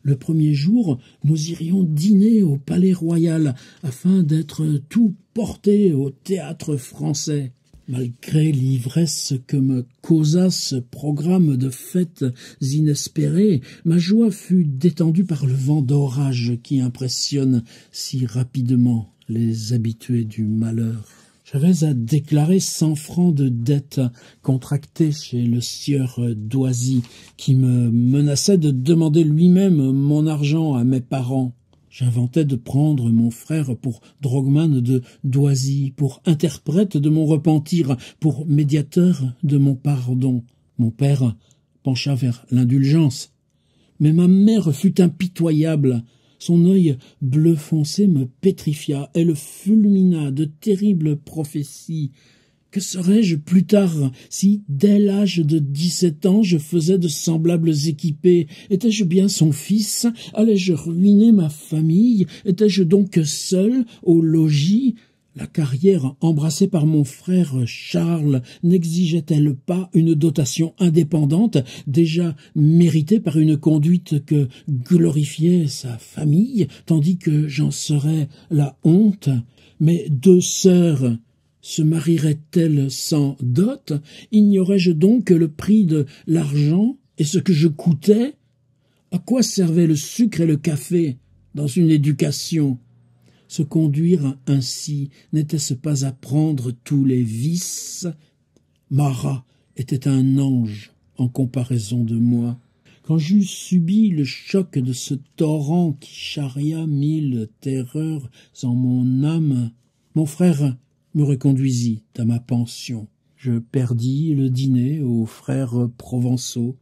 Le premier jour, nous irions dîner au Palais Royal, afin d'être tout portés au théâtre français. Malgré l'ivresse que me causa ce programme de fêtes inespérées, ma joie fut détendue par le vent d'orage qui impressionne si rapidement les habitués du malheur. J'avais à déclarer 100 francs de dette contractée chez le sieur Doisy, qui me menaçait de demander lui-même mon argent à mes parents. J'inventais de prendre mon frère pour drogman de Doisy, pour interprète de mon repentir, pour médiateur de mon pardon. Mon père pencha vers l'indulgence, mais ma mère fut impitoyable. Son œil bleu foncé me pétrifia, elle fulmina de terribles prophéties. Que serais-je plus tard si, dès l'âge de 17 ans, je faisais de semblables équipées? Étais-je bien son fils? Allais-je ruiner ma famille? Étais-je donc seul au logis? La carrière embrassée par mon frère Charles n'exigeait-elle pas une dotation indépendante, déjà méritée par une conduite que glorifiait sa famille, tandis que j'en serais la honte? Mes 2 sœurs se marieraient-elles sans dot? Ignorais-je donc le prix de l'argent et ce que je coûtais? À quoi servaient le sucre et le café dans une éducation? Se conduire ainsi, n'était-ce pas apprendre tous les vices? Marat était un ange en comparaison de moi. Quand j'eus subi le choc de ce torrent qui charria 1000 terreurs en mon âme, mon frère me reconduisit à ma pension. Je perdis le dîner aux frères Provençaux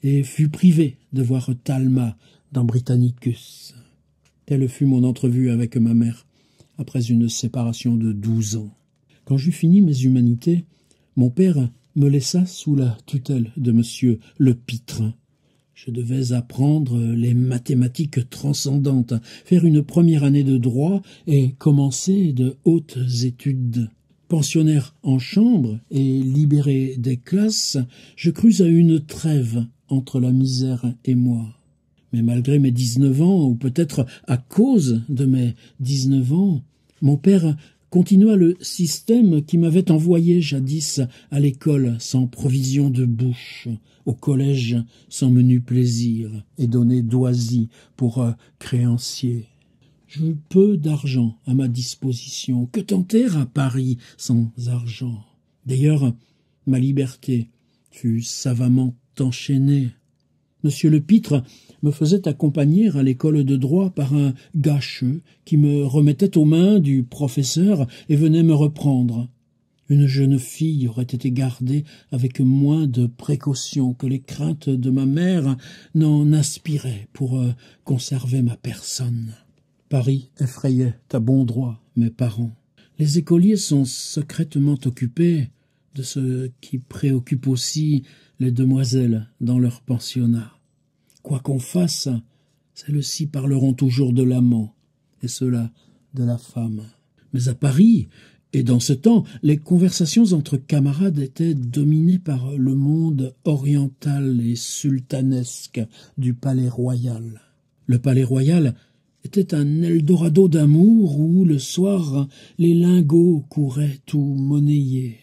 et fus privé de voir Talma dans Britannicus. Telle fut mon entrevue avec ma mère, après une séparation de 12 ans. Quand j'eus fini mes humanités, mon père me laissa sous la tutelle de monsieur Lepitre. Je devais apprendre les mathématiques transcendantes, faire une première année de droit et commencer de hautes études. Pensionnaire en chambre et libéré des classes, je crus à une trêve entre la misère et moi. Mais malgré mes 19 ans, ou peut-être à cause de mes 19 ans, mon père continua le système qui m'avait envoyé jadis à l'école sans provision de bouche, au collège sans menu plaisir, et donné d'oisis pour créancier. J'eus peu d'argent à ma disposition. Que tenter à Paris sans argent? D'ailleurs, ma liberté fut savamment enchaînée. Monsieur Lepitre me faisait accompagner à l'école de droit par un gâcheux qui me remettait aux mains du professeur et venait me reprendre. Une jeune fille aurait été gardée avec moins de précaution que les craintes de ma mère n'en aspiraient pour conserver ma personne. Paris effrayait à bon droit mes parents. Les écoliers sont secrètement occupés de ce qui préoccupe aussi les demoiselles dans leur pensionnat. Quoi qu'on fasse, celles-ci parleront toujours de l'amant, et cela de la femme. Mais à Paris, et dans ce temps, les conversations entre camarades étaient dominées par le monde oriental et sultanesque du palais royal. Le palais royal était un Eldorado d'amour où, le soir, les lingots couraient tout monnayés.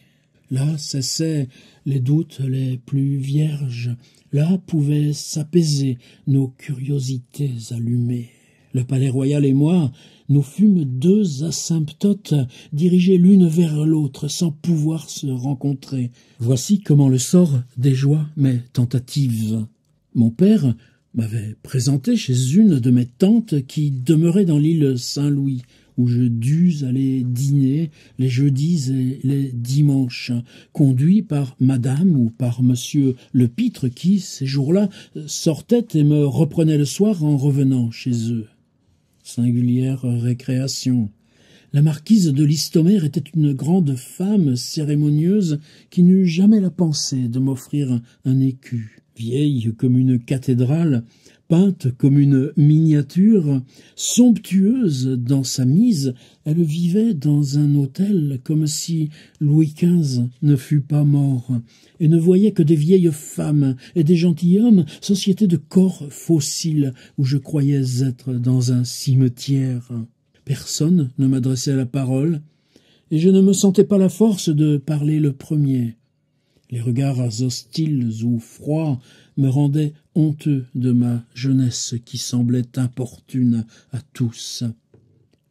Là cessaient les doutes les plus vierges, là pouvaient s'apaiser nos curiosités allumées. Le palais royal et moi, nous fûmes deux asymptotes dirigés l'une vers l'autre sans pouvoir se rencontrer. Voici comment le sort déjoua mes tentatives. Mon père m'avait présenté chez une de mes tantes qui demeurait dans l'île Saint-Louis, où je dus aller dîner les jeudis et les dimanches, conduit par madame ou par monsieur Lepitre qui, ces jours-là, sortait et me reprenait le soir en revenant chez eux. Singulière récréation. La marquise de Listomère était une grande femme cérémonieuse qui n'eut jamais la pensée de m'offrir un écu. Vieille comme une cathédrale, peinte comme une miniature, somptueuse dans sa mise, elle vivait dans un hôtel comme si Louis XV ne fût pas mort, et ne voyait que des vieilles femmes et des gentilshommes, société de corps fossiles, où je croyais être dans un cimetière. Personne ne m'adressait la parole, et je ne me sentais pas la force de parler le premier. Les regards hostiles ou froids me rendaient honteux de ma jeunesse qui semblait importune à tous.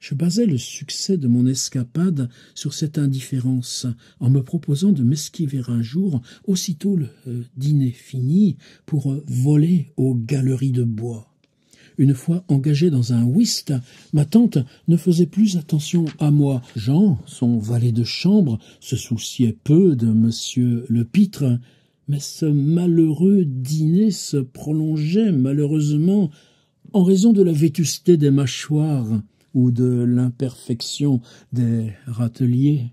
Je basais le succès de mon escapade sur cette indifférence, en me proposant de m'esquiver un jour, aussitôt le dîner fini, pour voler aux galeries de bois. Une fois engagé dans un whist, ma tante ne faisait plus attention à moi. Jean, son valet de chambre, se souciait peu de monsieur Lepitre, mais ce malheureux dîner se prolongeait malheureusement en raison de la vétusté des mâchoires ou de l'imperfection des râteliers.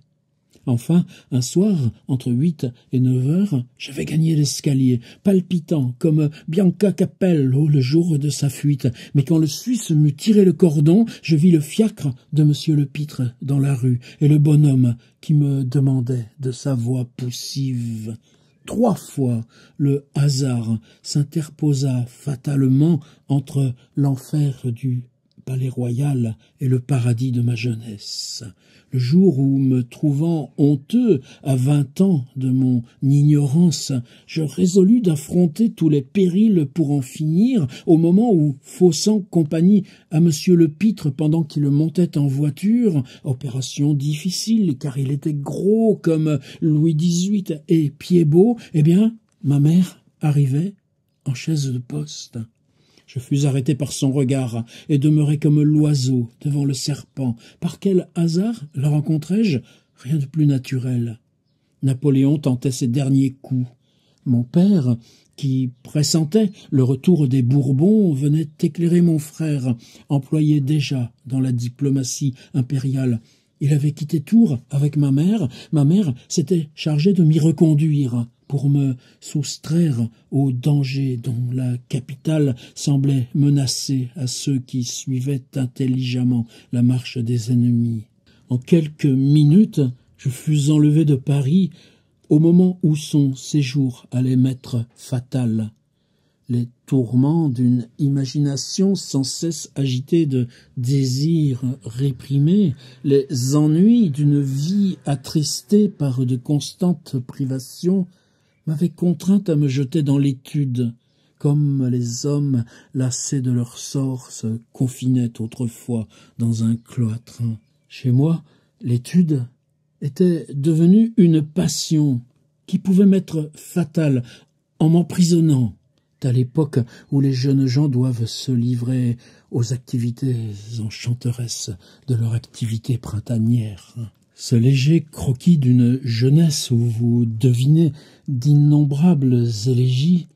Enfin, un soir, entre 8 et 9 heures, j'avais gagné l'escalier, palpitant comme Bianca Capello le jour de sa fuite. Mais quand le Suisse m'eut tiré le cordon, je vis le fiacre de monsieur Lepitre dans la rue et le bonhomme qui me demandait de sa voix poussive. 3 fois, le hasard s'interposa fatalement entre l'enfer du palais royal et le paradis de ma jeunesse. Le jour où, me trouvant honteux à 20 ans de mon ignorance, je résolus d'affronter tous les périls pour en finir, au moment où, faussant compagnie à monsieur Lepitre pendant qu'il montait en voiture, opération difficile car il était gros comme Louis XVIII et pied-beau, eh bien, ma mère arrivait en chaise de poste. Je fus arrêté par son regard et demeurai comme l'oiseau devant le serpent. Par quel hasard la rencontrai-je? Rien de plus naturel. Napoléon tentait ses derniers coups. Mon père, qui pressentait le retour des Bourbons, venait éclairer mon frère, employé déjà dans la diplomatie impériale. Il avait quitté Tours avec ma mère. Ma mère s'était chargée de m'y reconduire pour me soustraire aux dangers dont la capitale semblait menacée à ceux qui suivaient intelligemment la marche des ennemis. En quelques minutes, je fus enlevé de Paris au moment où son séjour allait m'être fatal. Les tourments d'une imagination sans cesse agitée de désirs réprimés, les ennuis d'une vie attristée par de constantes privations m'avaient contraint à me jeter dans l'étude, comme les hommes lassés de leur sort se confinaient autrefois dans un cloître. Chez moi, l'étude était devenue une passion qui pouvait m'être fatale en m'emprisonnant, à l'époque où les jeunes gens doivent se livrer aux activités enchanteresses de leur activité printanière. Ce léger croquis d'une jeunesse où vous devinez d'innombrables élégies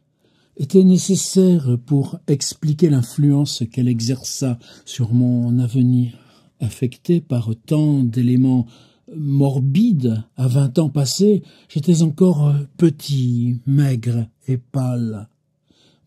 était nécessaire pour expliquer l'influence qu'elle exerça sur mon avenir. Affecté par tant d'éléments morbides, à 20 ans passés, j'étais encore petit, maigre et pâle.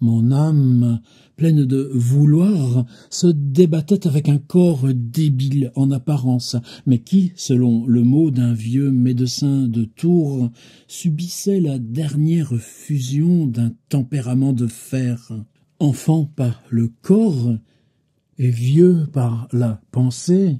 Mon âme, pleine de vouloir, se débattait avec un corps débile en apparence, mais qui, selon le mot d'un vieux médecin de Tours, subissait la dernière fusion d'un tempérament de fer. Enfant par le corps et vieux par la pensée,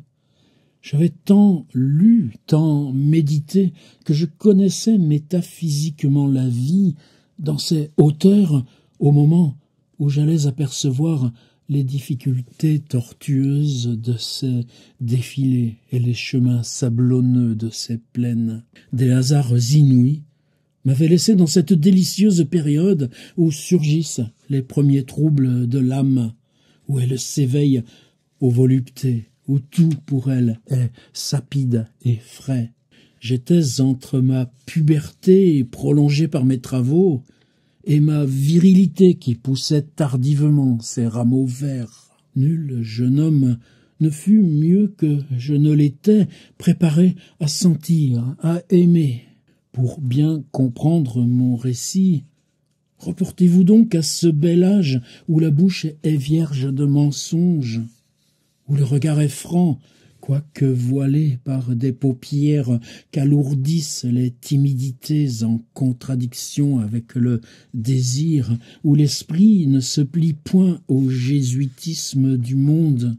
j'avais tant lu, tant médité, que je connaissais métaphysiquement la vie dans ses hauteurs au moment où j'allais apercevoir les difficultés tortueuses de ces défilés et les chemins sablonneux de ces plaines. Des hasards inouïs m'avaient laissé dans cette délicieuse période où surgissent les premiers troubles de l'âme, où elle s'éveille aux voluptés, où tout pour elle est sapide et frais. J'étais entre ma puberté prolongée par mes travaux et ma virilité qui poussait tardivement ses rameaux verts. Nul jeune homme ne fut mieux que je ne l'étais préparé à sentir, à aimer. Pour bien comprendre mon récit, reportez-vous donc à ce bel âge où la bouche est vierge de mensonges, où le regard est franc, quoique voilé par des paupières qu'alourdissent les timidités en contradiction avec le désir, où l'esprit ne se plie point au jésuitisme du monde,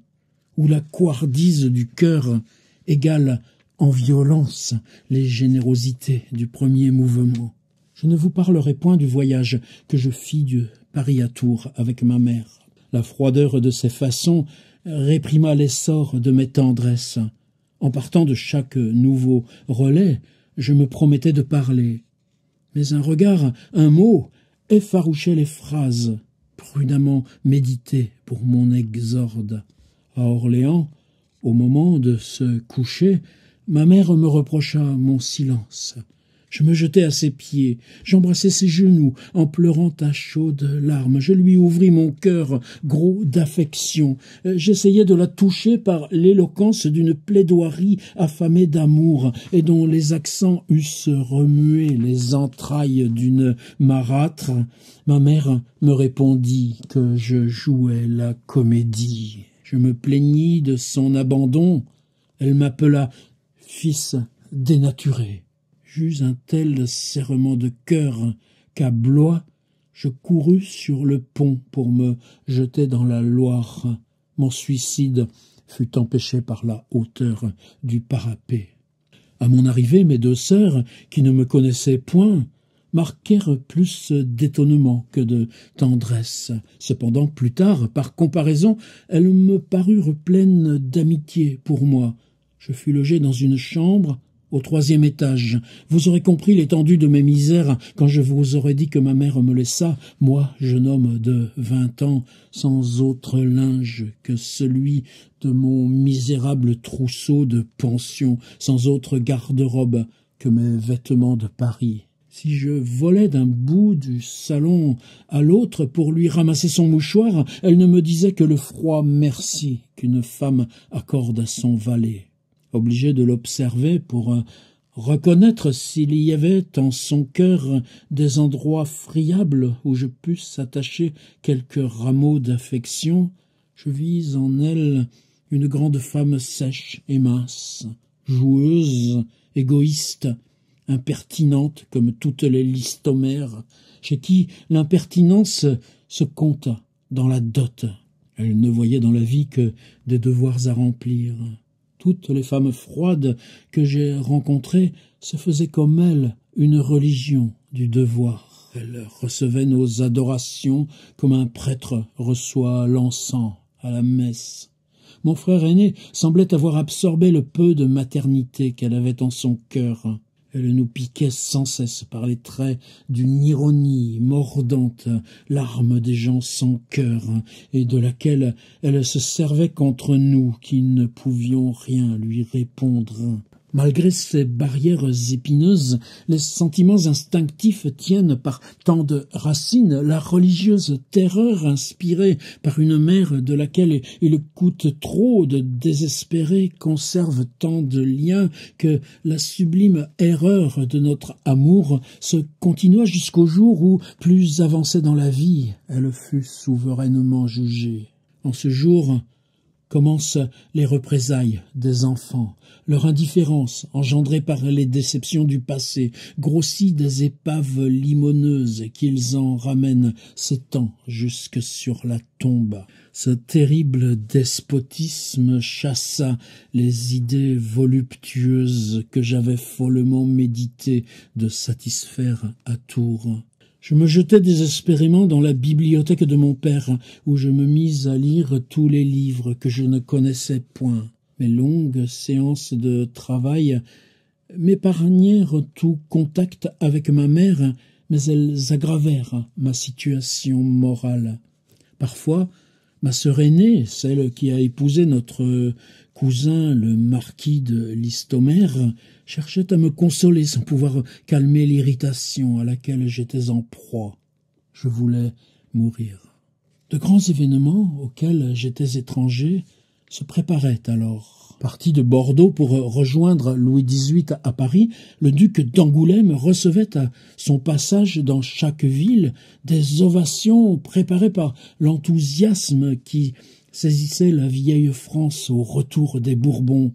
où la couardise du cœur égale en violence les générosités du premier mouvement. Je ne vous parlerai point du voyage que je fis de Paris à Tours avec ma mère. La froideur de ses façons réprima l'essor de mes tendresses. En partant de chaque nouveau relais, je me promettais de parler. Mais un regard, un mot, effarouchait les phrases, prudemment méditées pour mon exorde. À Orléans, au moment de se coucher, ma mère me reprocha mon silence. Je me jetai à ses pieds, j'embrassai ses genoux en pleurant à chaudes larmes. Je lui ouvris mon cœur gros d'affection. J'essayai de la toucher par l'éloquence d'une plaidoirie affamée d'amour et dont les accents eussent remué les entrailles d'une marâtre. Ma mère me répondit que je jouais la comédie. Je me plaignis de son abandon. Elle m'appela fils dénaturé. J'eus un tel serrement de cœur qu'à Blois, je courus sur le pont pour me jeter dans la Loire. Mon suicide fut empêché par la hauteur du parapet. À mon arrivée, mes deux sœurs, qui ne me connaissaient point, marquèrent plus d'étonnement que de tendresse. Cependant, plus tard, par comparaison, elles me parurent pleines d'amitié pour moi. Je fus logé dans une chambre au 3e étage. Vous aurez compris l'étendue de mes misères quand je vous aurai dit que ma mère me laissa, moi, jeune homme de 20 ans, sans autre linge que celui de mon misérable trousseau de pension, sans autre garde-robe que mes vêtements de Paris. Si je volais d'un bout du salon à l'autre pour lui ramasser son mouchoir, elle ne me disait que le froid merci qu'une femme accorde à son valet. Obligé de l'observer pour reconnaître s'il y avait en son cœur des endroits friables où je pusse attacher quelques rameaux d'affection, je vis en elle une grande femme sèche et mince, joueuse, égoïste, impertinente comme toutes les Listomère, chez qui l'impertinence se compte dans la dot. Elle ne voyait dans la vie que des devoirs à remplir. Toutes les femmes froides que j'ai rencontrées se faisaient comme elle une religion du devoir. Elles recevaient nos adorations comme un prêtre reçoit l'encens à la messe. Mon frère aîné semblait avoir absorbé le peu de maternité qu'elle avait en son cœur. Elle nous piquait sans cesse par les traits d'une ironie mordante, l'arme des gens sans cœur, et de laquelle elle se servait contre nous qui ne pouvions rien lui répondre. Malgré ces barrières épineuses, les sentiments instinctifs tiennent par tant de racines. La religieuse terreur inspirée par une mère de laquelle il coûte trop de désespérer conserve tant de liens que la sublime erreur de notre amour se continua jusqu'au jour où, plus avancée dans la vie, elle fut souverainement jugée. En ce jour commencent les représailles des enfants. Leur indifférence, engendrée par les déceptions du passé, grossit des épaves limoneuses qu'ils en ramènent s'étend jusque sur la tombe. Ce terrible despotisme chassa les idées voluptueuses que j'avais follement médité de satisfaire à Tours. Je me jetai désespérément dans la bibliothèque de mon père, où je me mis à lire tous les livres que je ne connaissais point. Mes longues séances de travail m'épargnèrent tout contact avec ma mère, mais elles aggravèrent ma situation morale. Parfois, ma sœur aînée, celle qui a épousé notre cousin le marquis de Listomère, cherchait à me consoler sans pouvoir calmer l'irritation à laquelle j'étais en proie. Je voulais mourir. De grands événements auxquels j'étais étranger se préparaient alors. Parti de Bordeaux pour rejoindre Louis XVIII à Paris, le duc d'Angoulême recevait à son passage dans chaque ville des ovations préparées par l'enthousiasme qui saisissait la vieille France au retour des Bourbons.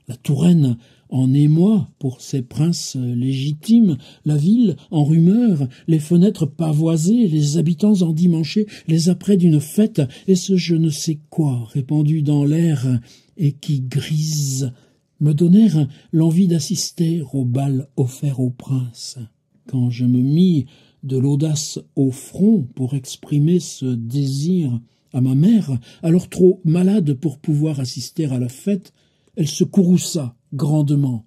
La Touraine en émoi pour ses princes légitimes, la ville en rumeur, les fenêtres pavoisées, les habitants endimanchés, les apprêts d'une fête, et ce je ne sais quoi répandu dans l'air et qui grise, me donnèrent l'envie d'assister au bal offert au prince. Quand je me mis de l'audace au front pour exprimer ce désir à ma mère, alors trop malade pour pouvoir assister à la fête, elle se courrouça grandement.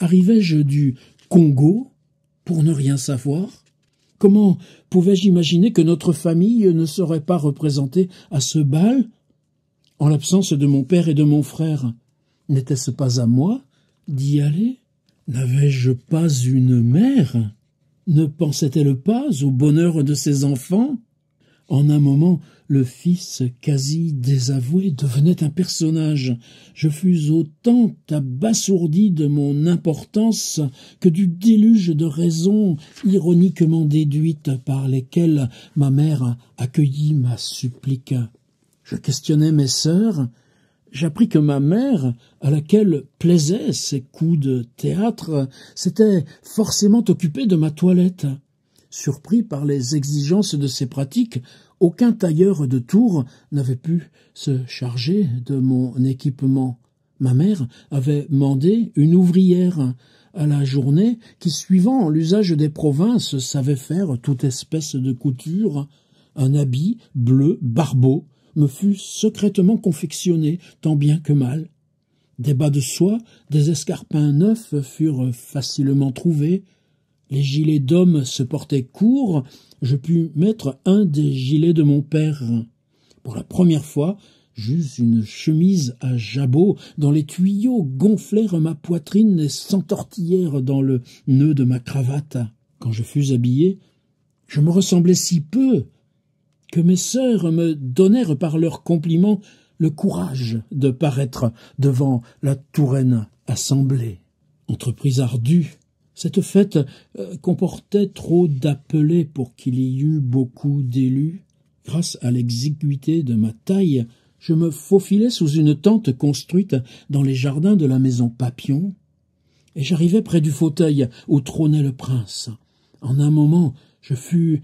Arrivais-je du Congo pour ne rien savoir? Comment pouvais-je imaginer que notre famille ne serait pas représentée à ce bal? En l'absence de mon père et de mon frère, n'était-ce pas à moi d'y aller? N'avais-je pas une mère? Ne pensait-elle pas au bonheur de ses enfants? En un moment, le fils quasi désavoué devenait un personnage. Je fus autant abasourdi de mon importance que du déluge de raisons ironiquement déduites par lesquelles ma mère accueillit ma supplique. Je questionnai mes sœurs. J'appris que ma mère, à laquelle plaisaient ces coups de théâtre, s'était forcément occupée de ma toilette. Surpris par les exigences de ces pratiques, aucun tailleur de Tours n'avait pu se charger de mon équipement. Ma mère avait mandé une ouvrière à la journée qui, suivant l'usage des provinces, savait faire toute espèce de couture. Un habit bleu barbeau me fut secrètement confectionné, tant bien que mal. Des bas de soie, des escarpins neufs furent facilement trouvés. Les gilets d'hommes se portaient courts. Je pus mettre un des gilets de mon père. Pour la première fois, j'eus une chemise à jabot dont les tuyaux gonflèrent ma poitrine et s'entortillèrent dans le nœud de ma cravate. Quand je fus habillé, je me ressemblais si peu que mes sœurs me donnèrent par leurs compliments le courage de paraître devant la Touraine assemblée. Entreprise ardue, cette fête comportait trop d'appelés pour qu'il y eût beaucoup d'élus. Grâce à l'exiguïté de ma taille, je me faufilais sous une tente construite dans les jardins de la maison Papillon, et j'arrivai près du fauteuil où trônait le prince. En un moment, je fus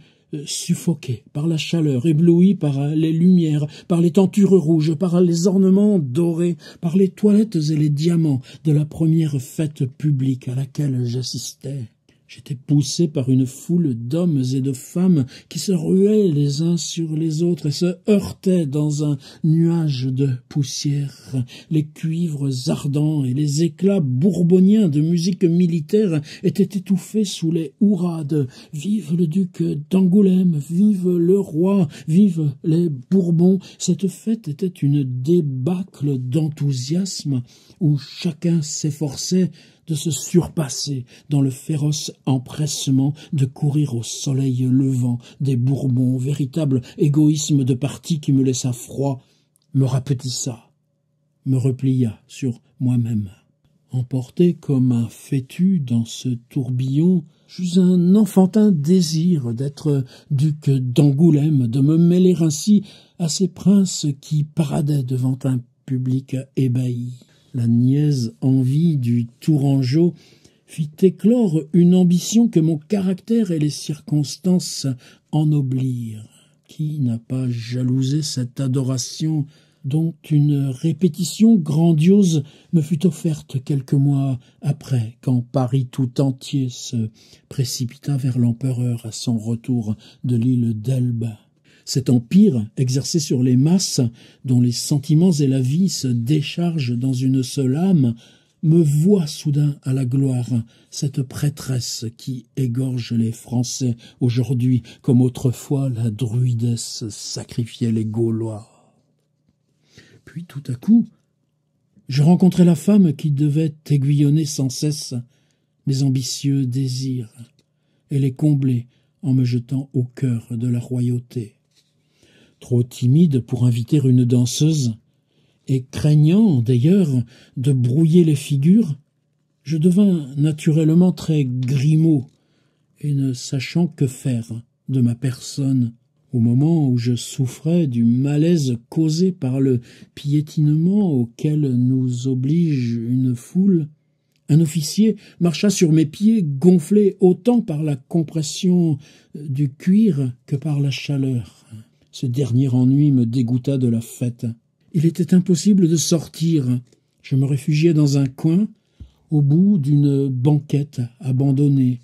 suffoqué par la chaleur, ébloui par les lumières, par les tentures rouges, par les ornements dorés, par les toilettes et les diamants de la première fête publique à laquelle j'assistais. J'étais poussé par une foule d'hommes et de femmes qui se ruaient les uns sur les autres et se heurtaient dans un nuage de poussière. Les cuivres ardents et les éclats bourboniens de musique militaire étaient étouffés sous les hurrahs de « Vive le duc d'Angoulême, vive le roi, vive les Bourbons ». Cette fête était une débâcle d'enthousiasme où chacun s'efforçait de se surpasser dans le féroce empressement de courir au soleil levant des Bourbons, véritable égoïsme de parti qui me laissa froid, me rapetissa, me replia sur moi-même. Emporté comme un fétu dans ce tourbillon, j'eus un enfantin désir d'être duc d'Angoulême, de me mêler ainsi à ces princes qui paradaient devant un public ébahi. La niaise envie du Tourangeau fit éclore une ambition que mon caractère et les circonstances ennoblirent. Qui n'a pas jalousé cette adoration dont une répétition grandiose me fut offerte quelques mois après, quand Paris tout entier se précipita vers l'empereur à son retour de l'île d'Elbe. Cet empire, exercé sur les masses, dont les sentiments et la vie se déchargent dans une seule âme, me voit soudain à la gloire, cette prêtresse qui égorge les Français aujourd'hui, comme autrefois la druidesse sacrifiait les Gaulois. Puis tout à coup, je rencontrai la femme qui devait aiguillonner sans cesse mes ambitieux désirs et les combler en me jetant au cœur de la royauté. Trop timide pour inviter une danseuse, et craignant d'ailleurs de brouiller les figures, je devins naturellement très grimaud, et ne sachant que faire de ma personne. Au moment où je souffrais du malaise causé par le piétinement auquel nous oblige une foule, un officier marcha sur mes pieds gonflés autant par la compression du cuir que par la chaleur. Ce dernier ennui me dégoûta de la fête. Il était impossible de sortir. Je me réfugiai dans un coin, au bout d'une banquette abandonnée,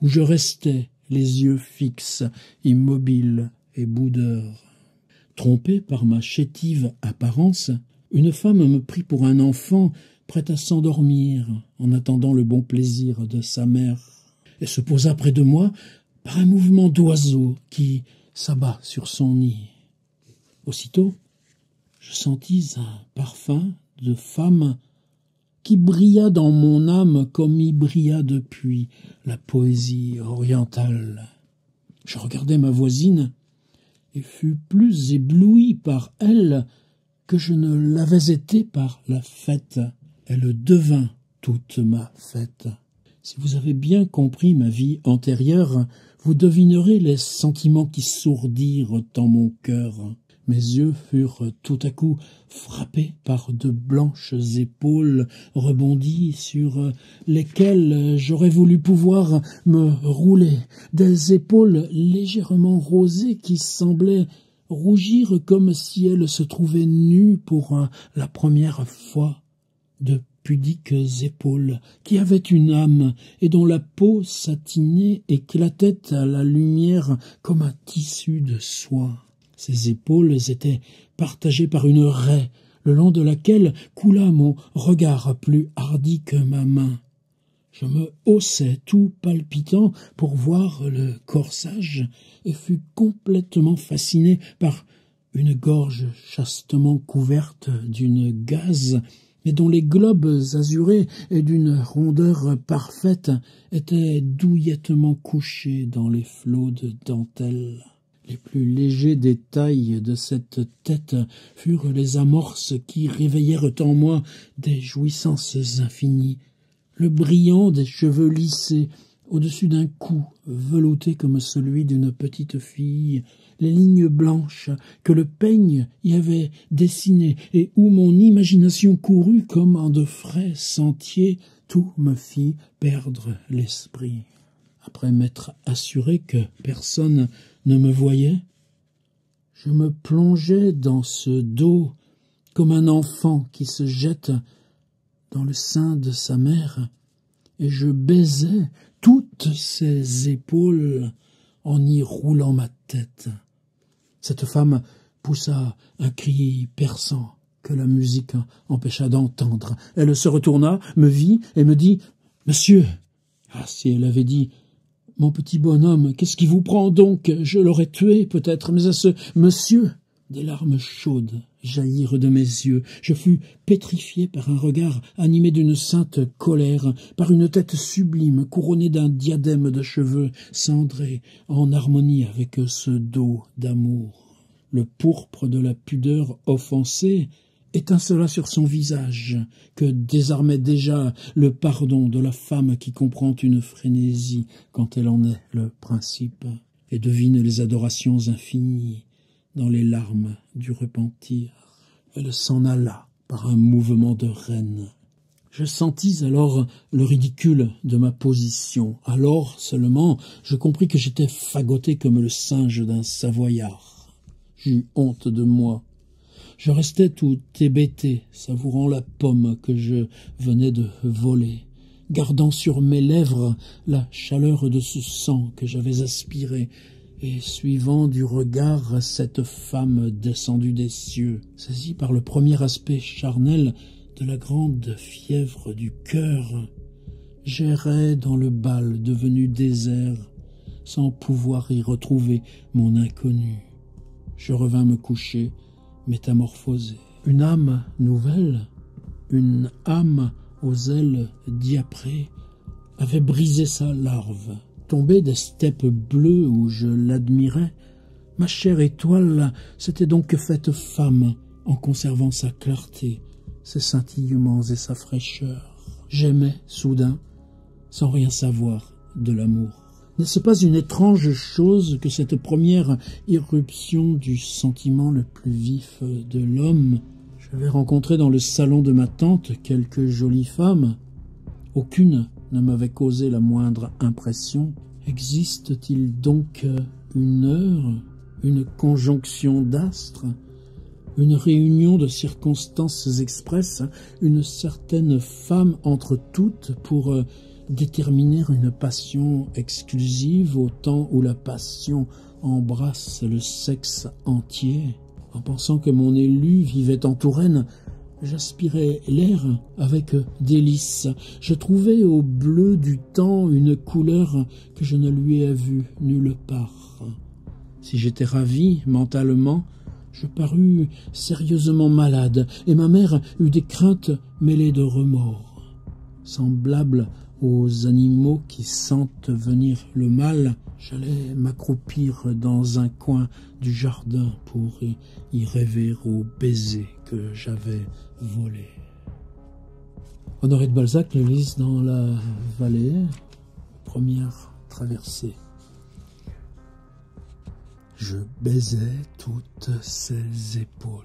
où je restais, les yeux fixes, immobile et boudeur. Trompé par ma chétive apparence, une femme me prit pour un enfant prêt à s'endormir en attendant le bon plaisir de sa mère, et se posa près de moi par un mouvement d'oiseau qui s'abat sur son nid. Aussitôt, je sentis un parfum de femme qui brilla dans mon âme comme y brilla depuis la poésie orientale. Je regardai ma voisine et fus plus ébloui par elle que je ne l'avais été par la fête. Elle devint toute ma fête. Si vous avez bien compris ma vie antérieure, vous devinerez les sentiments qui sourdirent en mon cœur. Mes yeux furent tout à coup frappés par de blanches épaules rebondies sur lesquelles j'aurais voulu pouvoir me rouler, des épaules légèrement rosées qui semblaient rougir comme si elles se trouvaient nues pour la première fois, de pudiques épaules qui avaient une âme et dont la peau satinée éclatait à la lumière comme un tissu de soie. Ces épaules étaient partagées par une raie le long de laquelle coula mon regard plus hardi que ma main. Je me haussai tout palpitant pour voir le corsage et fus complètement fasciné par une gorge chastement couverte d'une gaze, mais dont les globes azurés et d'une rondeur parfaite étaient douillettement couchés dans les flots de dentelle. Les plus légers détails de cette tête furent les amorces qui réveillèrent en moi des jouissances infinies. Le brillant des cheveux lissés au-dessus d'un cou velouté comme celui d'une petite fille, les lignes blanches que le peigne y avait dessinées et où mon imagination courut comme en de frais sentiers, tout me fit perdre l'esprit. Après m'être assuré que personne ne me voyait, je me plongeai dans ce dos comme un enfant qui se jette dans le sein de sa mère, et je baisais toutes ses épaules en y roulant ma tête. Cette femme poussa un cri perçant que la musique empêcha d'entendre. Elle se retourna, me vit et me dit « Monsieur !» Ah, si elle avait dit « Mon petit bonhomme, qu'est-ce qui vous prend donc? Je l'aurais tué peut-être, mais à ce monsieur !» Des larmes chaudes jaillirent de mes yeux. Je fus pétrifié par un regard animé d'une sainte colère, par une tête sublime couronnée d'un diadème de cheveux cendrés en harmonie avec ce dos d'amour. Le pourpre de la pudeur offensée étincela sur son visage, que désarmait déjà le pardon de la femme qui comprend une frénésie quand elle en est le principe, et devine les adorations infinies dans les larmes du repentir. Elle s'en alla par un mouvement de reine. Je sentis alors le ridicule de ma position. Alors seulement je compris que j'étais fagoté comme le singe d'un Savoyard. J'eus honte de moi. Je restais tout hébété, savourant la pomme que je venais de voler, gardant sur mes lèvres la chaleur de ce sang que j'avais aspiré, et suivant du regard cette femme descendue des cieux, saisie par le premier aspect charnel de la grande fièvre du cœur, j'errais dans le bal devenu désert, sans pouvoir y retrouver mon inconnu. Je revins me coucher, métamorphosé. Une âme nouvelle, une âme aux ailes diaprées, avait brisé sa larve. Tombée des steppes bleues où je l'admirais, ma chère étoile s'était donc faite femme en conservant sa clarté, ses scintillements et sa fraîcheur. J'aimais soudain, sans rien savoir de l'amour. N'est-ce pas une étrange chose que cette première irruption du sentiment le plus vif de l'homme? J'avais rencontré dans le salon de ma tante quelques jolies femmes. Aucune ne m'avait causé la moindre impression. Existe-t-il donc une heure, une conjonction d'astres, une réunion de circonstances expresses, une certaine femme entre toutes pour déterminer une passion exclusive au temps où la passion embrasse le sexe entier? En pensant que mon élu vivait en Touraine, j'aspirais l'air avec délice. Je trouvais au bleu du temps une couleur que je ne lui ai vue nulle part. Si j'étais ravi mentalement, je parus sérieusement malade, et ma mère eut des craintes mêlées de remords. Semblable aux animaux qui sentent venir le mal, j'allais m'accroupir dans un coin du jardin pour y rêver aux baisers que j'avais volés. Honoré de Balzac, l'Église dans la vallée, première traversée. Je baisais toutes ses épaules.